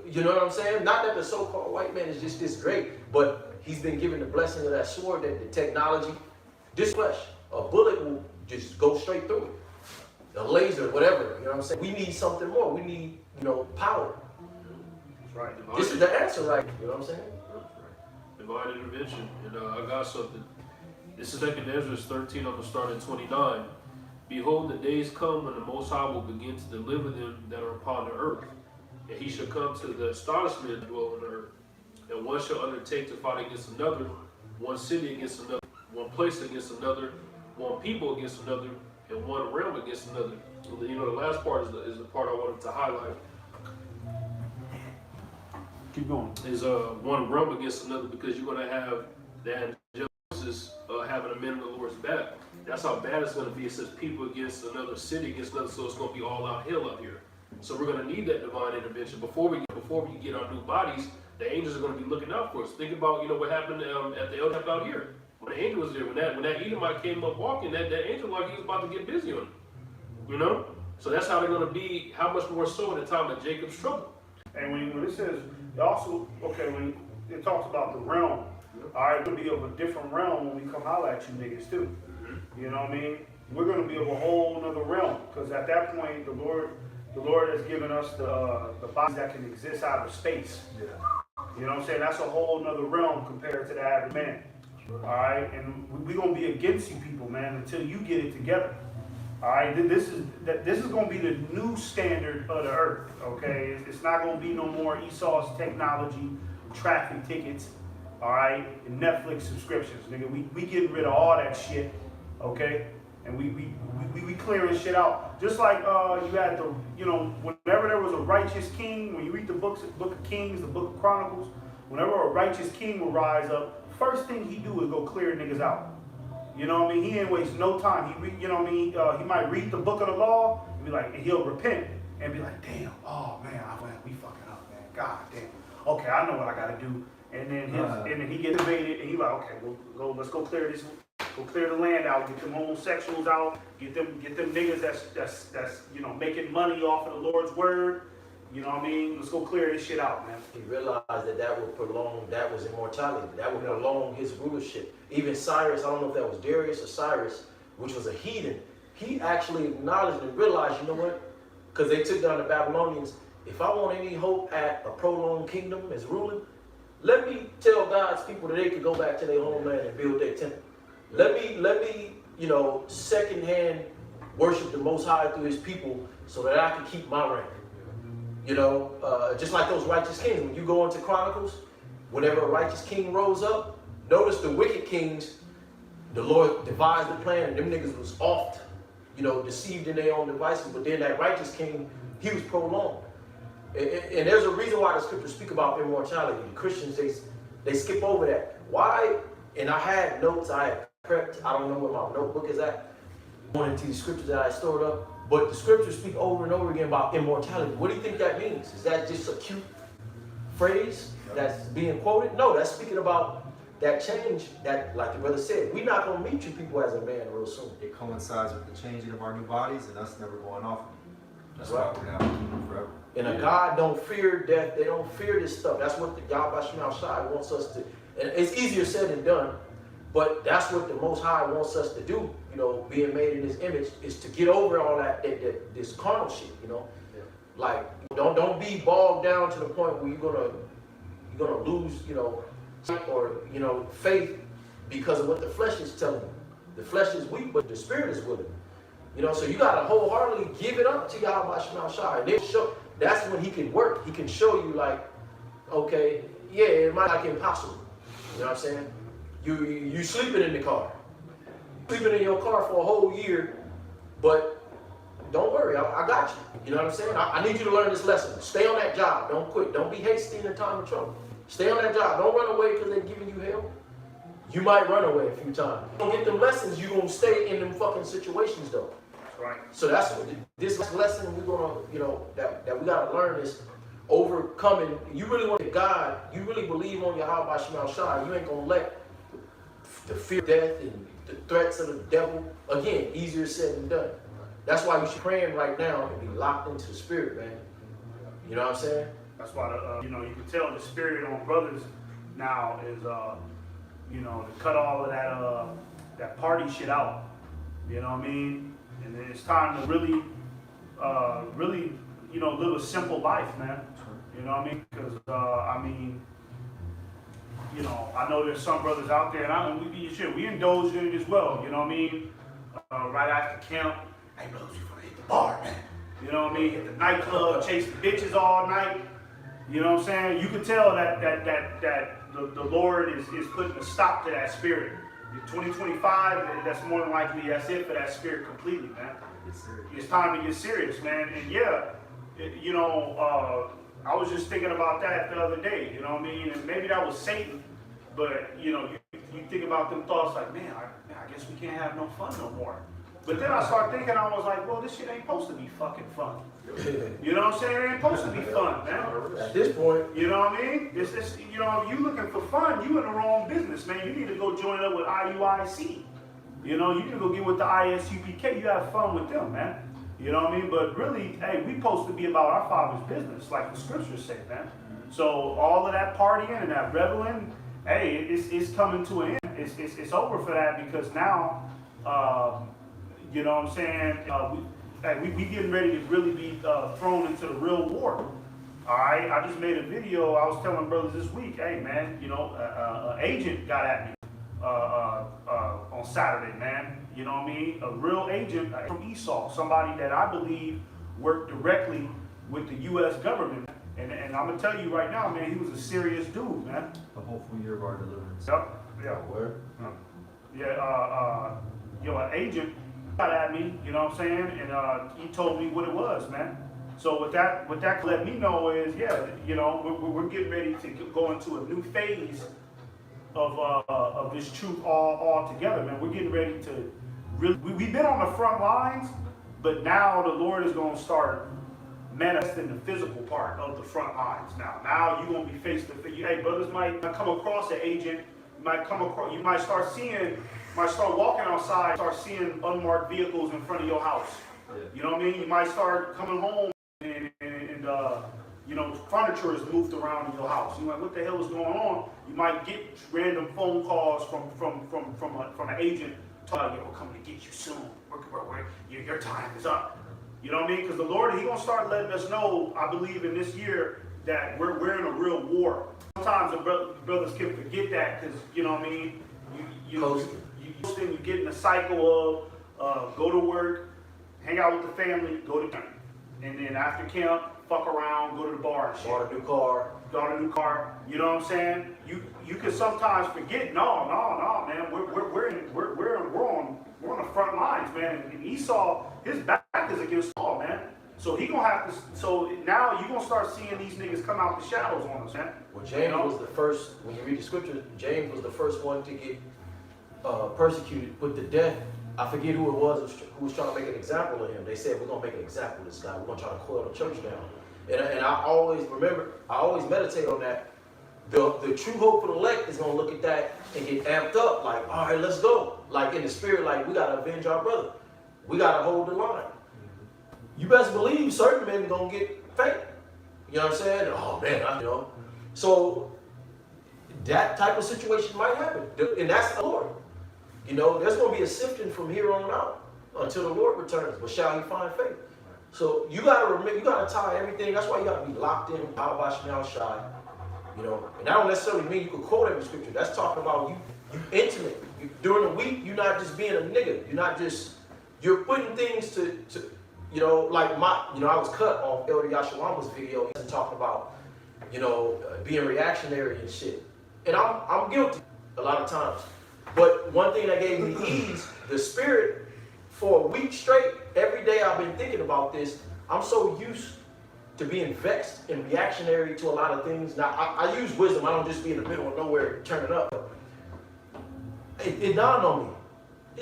You know what I'm saying? Not that the so-called white man is just this great, but he's been given the blessing of that sword, that the technology, this flesh, a bullet will just go straight through it. A laser, whatever, you know what I'm saying? We need something more. We need, you know, power. That's right. This is the answer, right? You know what I'm saying? Divine intervention. And I got something. This is 2nd Ezra 13, I'm going to start at 29. Behold, the days come when the Most High will begin to deliver them that are upon the earth. And he shall come to the astonishment that dwell on the earth. And one shall undertake to fight against another, one city against another, one place against another, one people against another, and one realm against another. You know, the last part is the part I wanted to highlight. Keep going. Is one realm against another, because you're going to have the angelic forces having a men in the Lord's back. That's how bad it's going to be. It says people against another, city against another, so it's going to be all out hell up here. So we're going to need that divine intervention. Before we get our new bodies, the angels are going to be looking out for us. Think about, you know, what happened at the El Camp out here. When the angel was there, when that Edomite came up walking, that angel like he was about to get busy on him. You know? So that's how they're going to be, how much more so in the time of Jacob's trouble. And when it says, it also, okay, when it talks about the realm, all right, it'll be of a different realm when we come holler at you niggas too. You know what I mean? We're going to be of a whole nother realm, because at that point, the Lord has given us the bodies that can exist out of space. Yeah. You know what I'm saying? That's a whole nother realm compared to the average man. All right, and we're gonna be against you people, man, until you get it together. All right, this is gonna be the new standard of the earth. Okay, it's not gonna be no more Esau's technology, traffic tickets. All right, and Netflix subscriptions, nigga. We getting rid of all that shit. Okay, and we clearing shit out. Just like you had the, you know, whenever there was a righteous king, when you read the book of Kings, the book of Chronicles, whenever a righteous king will rise up, first thing he do is go clear niggas out. You know what I mean? He ain't waste no time. You know what I mean? He might read the book of the law and be like, and he'll repent and be like, damn, oh man, we fucking up, man. God damn. Okay, I know what I gotta do. And then and then he gets evaded and he like, okay, let's go clear this. Go clear the land out, get them homosexuals out, get them niggas that's you know making money off of the Lord's word. You know what I mean? Let's go clear this shit out, man. He realized that would prolong, that was immortality. That would prolong his rulership. Even Cyrus, I don't know if that was Darius or Cyrus, which was a heathen, he actually acknowledged and realized, you know what? Because they took down the Babylonians. If I want any hope at a prolonged kingdom as ruling, let me tell God's people that they could go back to their homeland and build their temple. Let me, you know, secondhand worship the Most High through his people so that I can keep my rank. You know, just like those righteous kings. When you go into Chronicles, whenever a righteous king rose up, notice the wicked kings, the Lord devised the plan, and them niggas was oft, you know, deceived in their own devices. But then that righteous king, he was prolonged. And there's a reason why the scriptures speak about immortality. The Christians, they skip over that. Why? And I had notes, I had prepped. I don't know where my notebook is at. Going into the scriptures that I stored up. But the scriptures speak over and over again about immortality. What do you think that means? Is that just a cute phrase that's being quoted? No, that's speaking about that change that, like the brother said, we're not going to meet you people as a man real soon. It coincides with the changing of our new bodies and us never going off. That's Right. why we're going to have to keep them forever. And a God don't fear death. They don't fear this stuff. That's what the Yahweh Shemel Shai wants us to. And it's easier said than done, but that's what the Most High wants us to do. You know, being made in His image is to get over all that this carnal shit. You know, like don't be bogged down to the point where you're gonna lose, you know, or you know, faith because of what the flesh is telling you. The flesh is weak, but the spirit is willing. You know, so you gotta wholeheartedly give it up to Yahweh Shemel Shai. And then that's when He can work. He can show you like, okay, yeah, it might like impossible. You know what I'm saying? You sleeping in the car. Sleeping in your car for a whole year, but don't worry, I got you. You know what I'm saying? I need you to learn this lesson. Stay on that job. Don't quit. Don't be hasty in the time of trouble. Stay on that job. Don't run away because they're giving you hell. You might run away a few times. You don't get them lessons, you're going to stay in them fucking situations though. That's right. So that's what this lesson we're going to, you know, that we got to learn is overcoming. You really want God, you really believe on Yahweh Shemel Shai, you ain't going to let the fear of death and the threats of the devil, again, easier said than done. That's why we should pray right now and be locked into the spirit, man. You know what I'm saying? That's why you know, you can tell the spirit on brothers now is you know, to cut all of that party shit out. You know what I mean? And then it's time to really you know, live a simple life, man. You know what I mean? Because I mean, you know, I know there's some brothers out there, and we indulge in it as well. You know what I mean? Right after camp, hey brothers, you gonna hit the bar, man. You know what I mean? Hit the nightclub, chase the bitches all night. You know what I'm saying? You can tell that the Lord is putting a stop to that spirit. In 2025, that's more than likely that's it for that spirit completely, man. It's time to get serious, man. And yeah, you know, I was just thinking about that the other day. You know what I mean? And maybe that was Satan, but you know, you think about them thoughts like, man, I guess we can't have no fun no more. But then I started thinking, I was like, well, this shit ain't supposed to be fucking fun. You know what I'm saying? It ain't supposed to be fun, man. At this point, You know what I mean? It's you know, if you looking for fun, you in the wrong business, man. You need to go join up with IUIC. You know, you need to go get with the ISUPK. You have fun with them, man. You know what I mean? But really, hey, we supposed to be about our Father's business, like the scriptures say, man. So all of that partying and that reveling, hey, it's coming to an end. It's over for that because now, you know what I'm saying? We getting ready to really be thrown into the real war. All right, I just made a video. I was telling brothers this week, hey man, you know, an agent got at me on Saturday, man. You know what I mean? A real agent from Esau, somebody that I believe worked directly with the U.S. government. And I'm gonna tell you right now, man, he was a serious dude, man. The hopeful year of our deliverance. Yep, yeah. Word? Yeah, an agent got at me, you know what I'm saying? And he told me what it was, man. So what that let me know is, yeah, you know, we're getting ready to go into a new phase of this truth all together, man. We're getting ready to really, we've been on the front lines, but now the Lord is gonna start manifesting the physical part of the front lines now. Now you're gonna be face to face. Hey, brothers might come across an agent, you might start walking outside, start seeing unmarked vehicles in front of your house. Yeah. You know what I mean? You might start coming home and you know, furniture is moved around in your house. You're like, what the hell is going on? You might get random phone calls from an agent telling you, we're coming to get you soon. Your time is up. You know what I mean? Because the Lord, He gonna start letting us know, I believe in this year, that we're in a real war. Sometimes the brothers can forget that because, you know what I mean? You get in the cycle of go to work, hang out with the family, go to camp. And then after camp, fuck around, go to the bar and shit. Bought a new car. Got a new car. You know what I'm saying? You can sometimes forget. No, man. We're on the front lines, man. And Esau, his back is against all, man. So he gonna have to. So now you gonna start seeing these niggas come out the shadows on us, man. Well, James was the first. When you read the scripture, James was the first one to get persecuted, put to death. I forget who it was who was trying to make an example of him. They said, we're going to make an example of this guy. We're going to try to coil the church down. And I always meditate on that. The true hope for the elect is going to look at that and get amped up. Like, all right, let's go. Like in the spirit, like we got to avenge our brother. We got to hold the line. You best believe certain men are going to get faint. You know what I'm saying? Oh man, you know. So that type of situation might happen. And that's the Lord. You know, there's going to be a sifting from here on out until the Lord returns. But shall He find faith? So you got to remember, you got to tie everything. That's why you got to be locked in. Shy. You know, and that don't necessarily mean you could quote every scripture. That's talking about you intimate. During the week, you're not just being a nigga. You're not just, you're putting things to you know, like I was cut off Elder Yashawama's video. He's talking about, you know, being reactionary and shit. And I'm guilty a lot of times. But one thing that gave me ease, the spirit, for a week straight, every day I've been thinking about this. I'm so used to being vexed and reactionary to a lot of things. Now, I use wisdom. I don't just be in the middle of nowhere turning up. It dawned on me.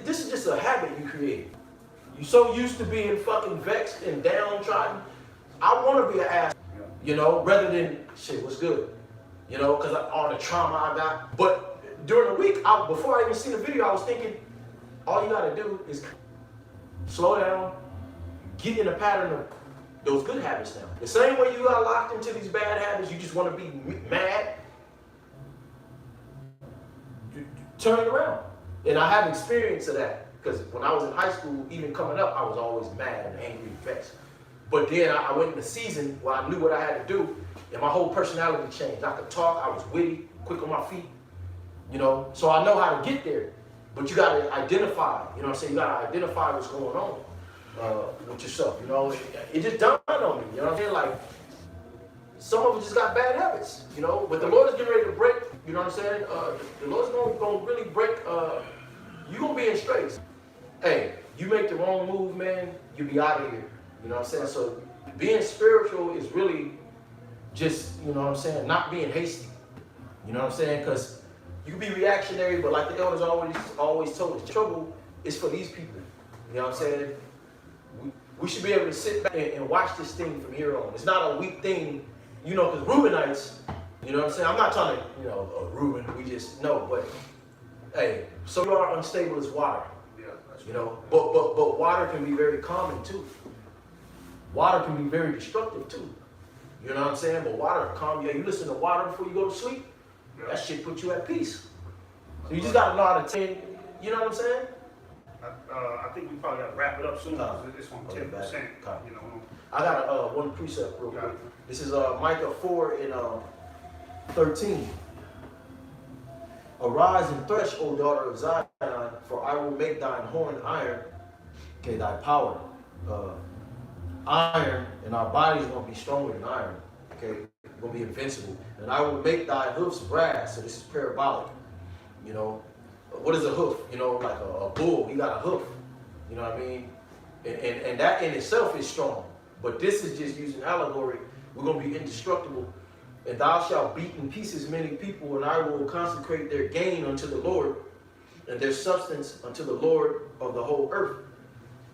This is just a habit you created. You're so used to being fucking vexed and downtrodden. I want to be an ass, you know, rather than, shit, what's good? You know, because all the trauma I got. But during the week, before I even seen the video, I was thinking, all you got to do is slow down, get in a pattern of those good habits now. The same way you got locked into these bad habits, you just want to be mad, turn it around. And I have experience of that, because when I was in high school, even coming up, I was always mad and angry and vexed. But then I went in a season where I knew what I had to do, and my whole personality changed. I could talk, I was witty, quick on my feet. You know, so I know how to get there, but you got to identify, you know what I'm saying? You got to identify what's going on with yourself, you know? It just dawned on me, you know what I'm saying? Like, some of us just got bad habits, you know? But the Lord is getting ready to break, you know what I'm saying? The Lord's going to really break, you're going to be in straits. Hey, you make the wrong move, man, you be out of here, you know what I'm saying? So being spiritual is really just, you know what I'm saying, not being hasty, you know what I'm saying? Because you can be reactionary, but like the elders always told us, the trouble is for these people. You know what I'm saying? We should be able to sit back and watch this thing from here on. It's not a weak thing, you know, because Reubenites, you know what I'm saying? I'm not trying to, you know, Reuben, we just know, but hey, some are unstable as water. Yeah, that's you know, but water can be very calming too. Water can be very destructive too. You know what I'm saying? But water calm you. You listen to water before you go to sleep. That shit put you at peace. So you just gotta know how to take, you know what I'm saying? I think we probably got to wrap it up soon, because it's on 10%, Copy. you know. I got one precept real quick. Got it. This is Micah 4 and 13. Arise and thresh, O daughter of Zion, for I will make thine horn iron, okay, thy power iron, and our bodies gonna be stronger than iron, okay, we're gonna be invincible. And I will make thy hoofs brass. So this is parabolic, you know. What is a hoof? You know, like a bull, he got a hoof, you know what I mean? And that in itself is strong. But this is just using allegory. We're gonna be indestructible. And thou shalt beat in pieces many people, and I will consecrate their gain unto the Lord, and their substance unto the Lord of the whole earth.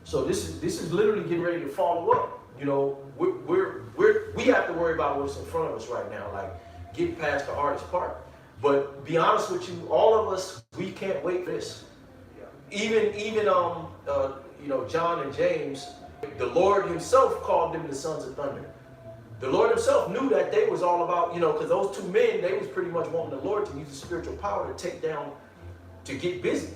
So this is literally getting ready to follow up. You know, we have to worry about what's in front of us right now, like getting past the hardest part. But be honest with you, all of us, we can't wait for this. Even you know, John and James, the Lord himself called them the sons of thunder. The Lord himself knew that they was all about, you know, because those two men, they was pretty much wanting the Lord to use the spiritual power to take down, to get busy,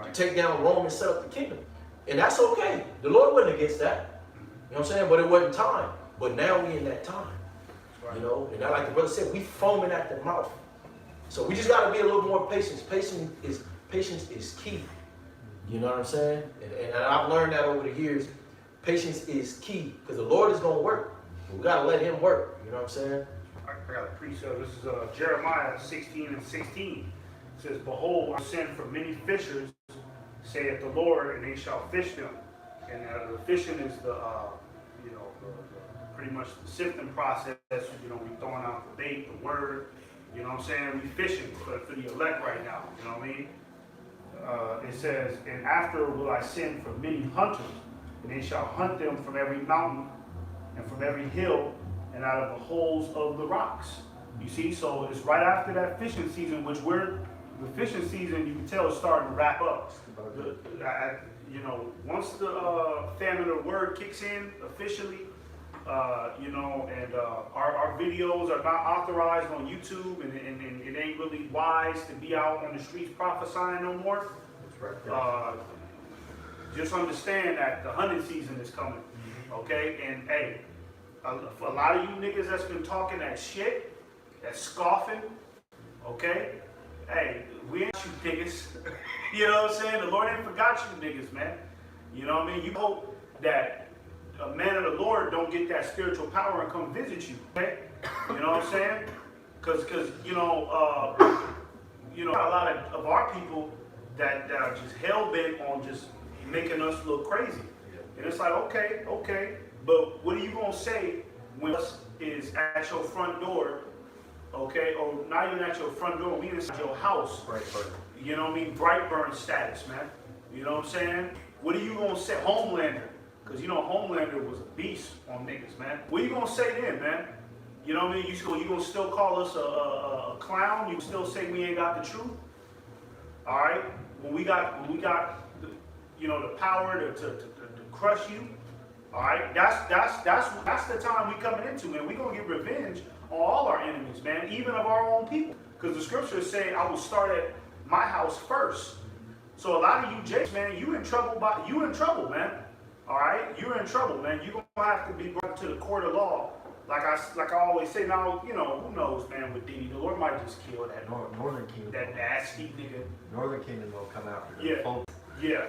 to take down Rome and set up the kingdom. And that's okay. The Lord wasn't against that. You know what I'm saying? But it wasn't time. But now we in that time. You know, and like the brother said, we foaming at the mouth. So we just got to be a little more patient. Patience is key. You know what I'm saying? And I've learned that over the years. Patience is key because the Lord is going to work. We got to let him work. You know what I'm saying? I got a precept. This is Jeremiah 16 and 16. It says, behold, I send for many fishers, saith the Lord, and they shall fish them. And the fishing is the pretty much the sifting process. You know, we throwing out the bait, the word. You know what I'm saying? We fishing for the elect right now. You know what I mean? It says, and after will I send for many hunters, and they shall hunt them from every mountain and from every hill and out of the holes of the rocks. You see, so it's right after that fishing season, which the fishing season, you can tell, is starting to wrap up. You know, once the famine of the word kicks in officially, you know, and our videos are not authorized on YouTube, and it ain't really wise to be out on the streets prophesying no more. Just understand that the hunting season is coming, okay? And hey, for a lot of you niggas that's been talking that shit, that's scoffing, okay? Hey, we ain't you niggas. You know what I'm saying? The Lord ain't forgot you niggas, man. You know what I mean? You hope that a man of the Lord don't get that spiritual power and come visit you, okay? You know what I'm saying? Because you know, a lot of our people that are just hell-bent on just making us look crazy. And it's like, okay, but what are you going to say when us is at your front door, okay, or not even at your front door, we inside your house, you know what I mean, Brightburn status, man. You know what I'm saying? What are you going to say? Homelander. Because, you know, Homelander was a beast on niggas, man. What are you going to say then, man? You know what I mean? You going to still call us a clown? You still say we ain't got the truth? All right? When we got the, you know, the power to crush you, all right? That's the time we coming into, man. We going to get revenge on all our enemies, man, even of our own people. Because the scriptures say, I will start at my house first. So a lot of you Jakes, man, you in trouble, man. All right, you're in trouble, man. You're gonna have to be brought to the court of law, like I always say. Now, you know, who knows, man? With Diddy, the Lord might just kill that Northern Kingdom. that nasty nigga. Northern Kingdom will come after them. Yeah.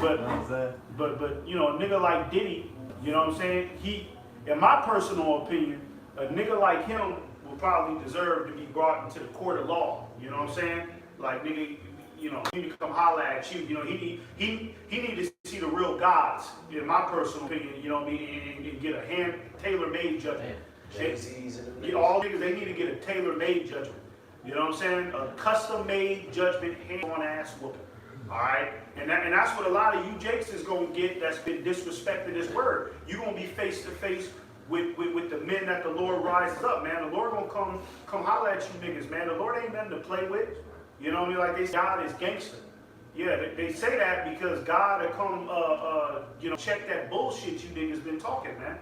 But You know what I'm saying? but you know, a nigga like Diddy, you know what I'm saying? He, in my personal opinion, a nigga like him will probably deserve to be brought into the court of law. You know what I'm saying? Like, nigga, you know, he need to come holler at you. You know, he need to see the real gods, in my personal opinion, you know what I mean, and get a tailor-made judgment. All niggas, they need to get a tailor-made judgment. You know what I'm saying? A custom-made judgment, hand-on-ass whooping. All right? And that's what a lot of you Jakes is going to get that's been disrespecting this word. You're going to be face-to-face with the men that the Lord rises up, man. The Lord going to come holler at you niggas, man. The Lord ain't nothing to play with. You know what I mean? Like, they say God is gangster. Yeah, they say that because God will come, you know, check that bullshit you niggas been talking, man.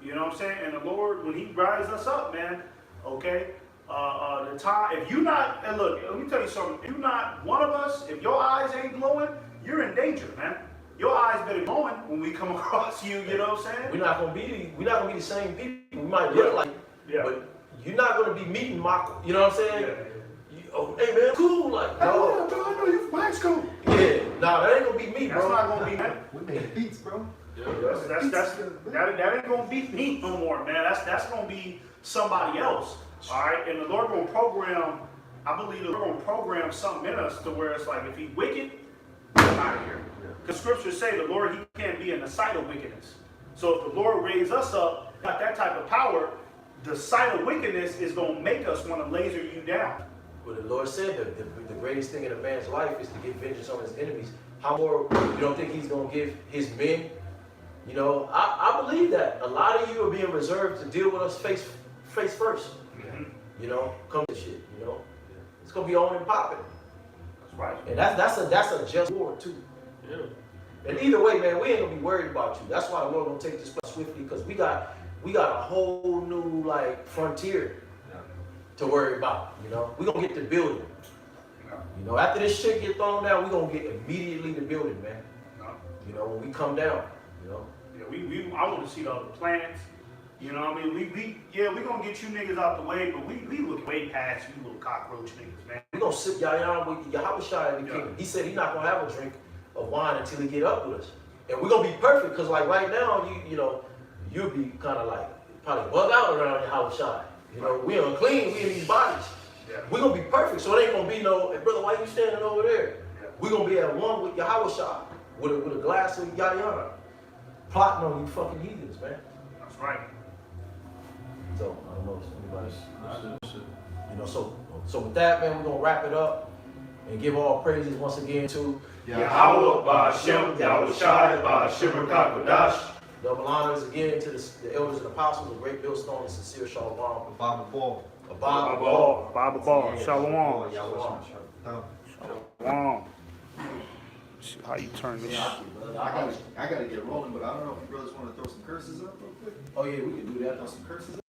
You know what I'm saying? And the Lord, when he rises us up, man, okay, the time, if you not, and look, let me tell you something, if you not one of us, if your eyes ain't glowing, you're in danger, man. Your eyes better be going when we come across you. You know what I'm saying? We're not gonna be the same people. We might look like, Yeah. but you're not gonna be meeting my. You know what I'm saying? Yeah. Oh, hey man, cool, like no. Bro, I know you from high school. Yeah, nah, that ain't gonna be me, That's bro. not gonna be that. We made beats, bro. That ain't gonna be me no more, man. That's gonna be somebody else. All right, and the Lord gonna program. I believe the Lord gonna program something in us to where it's like, if he wicked, get him out of here. Because scriptures say the Lord, he can't be in the sight of wickedness. So if the Lord raise us up, got that type of power, the sight of wickedness is gonna make us want to laser you down. Well, the Lord said that the greatest thing in a man's life is to get vengeance on his enemies. How more you don't think he's gonna give his men? You know, I believe that a lot of you are being reserved to deal with us face first. You know, come to shit. You know, it's gonna be on and popping. That's right. And that's a just war too. Yeah. And either way, man, we ain't gonna be worried about you. That's why the Lord gonna take this place swiftly, because we got a whole new like frontier to worry about. You know, we gonna get the building. You know, after this shit get thrown down, we gonna get immediately the building, man. You know, when we come down. You know. Yeah, I want to see the other planets. You know what I mean? We gonna get you niggas out the way, but we look way past you little cockroach niggas, man. We gonna sit Yahya with Yahushua in the kingdom. He said he's not gonna have a drink of wine until he get up with us. And we're gonna be perfect, because like right now, you know, you'll be kind of like probably bug out around Yahushua. You know, we unclean, we in these bodies. Yeah. We're gonna be perfect, so it ain't gonna be no, hey brother, why you standing over there? Yeah. We're gonna be at one with Yahushua, with a glass of Yahya, plotting on you fucking heathens, man. That's right. So I don't know if anybody's, That's it. you know, so with that, man, we're gonna wrap it up and give all praises once again to Yahweh, Ba'ashem, Yahushai, Ba'ashem, Rakakwadash. double honors again to the elders and apostles, a great millstone and sincere shalom. Bible ball. Bible ball. Shalom. Shalom. Shalom. See how you turn this. I gotta get rolling, but I don't know if you brothers want to throw some curses up real quick. Oh yeah, we can do that. Throw some curses up.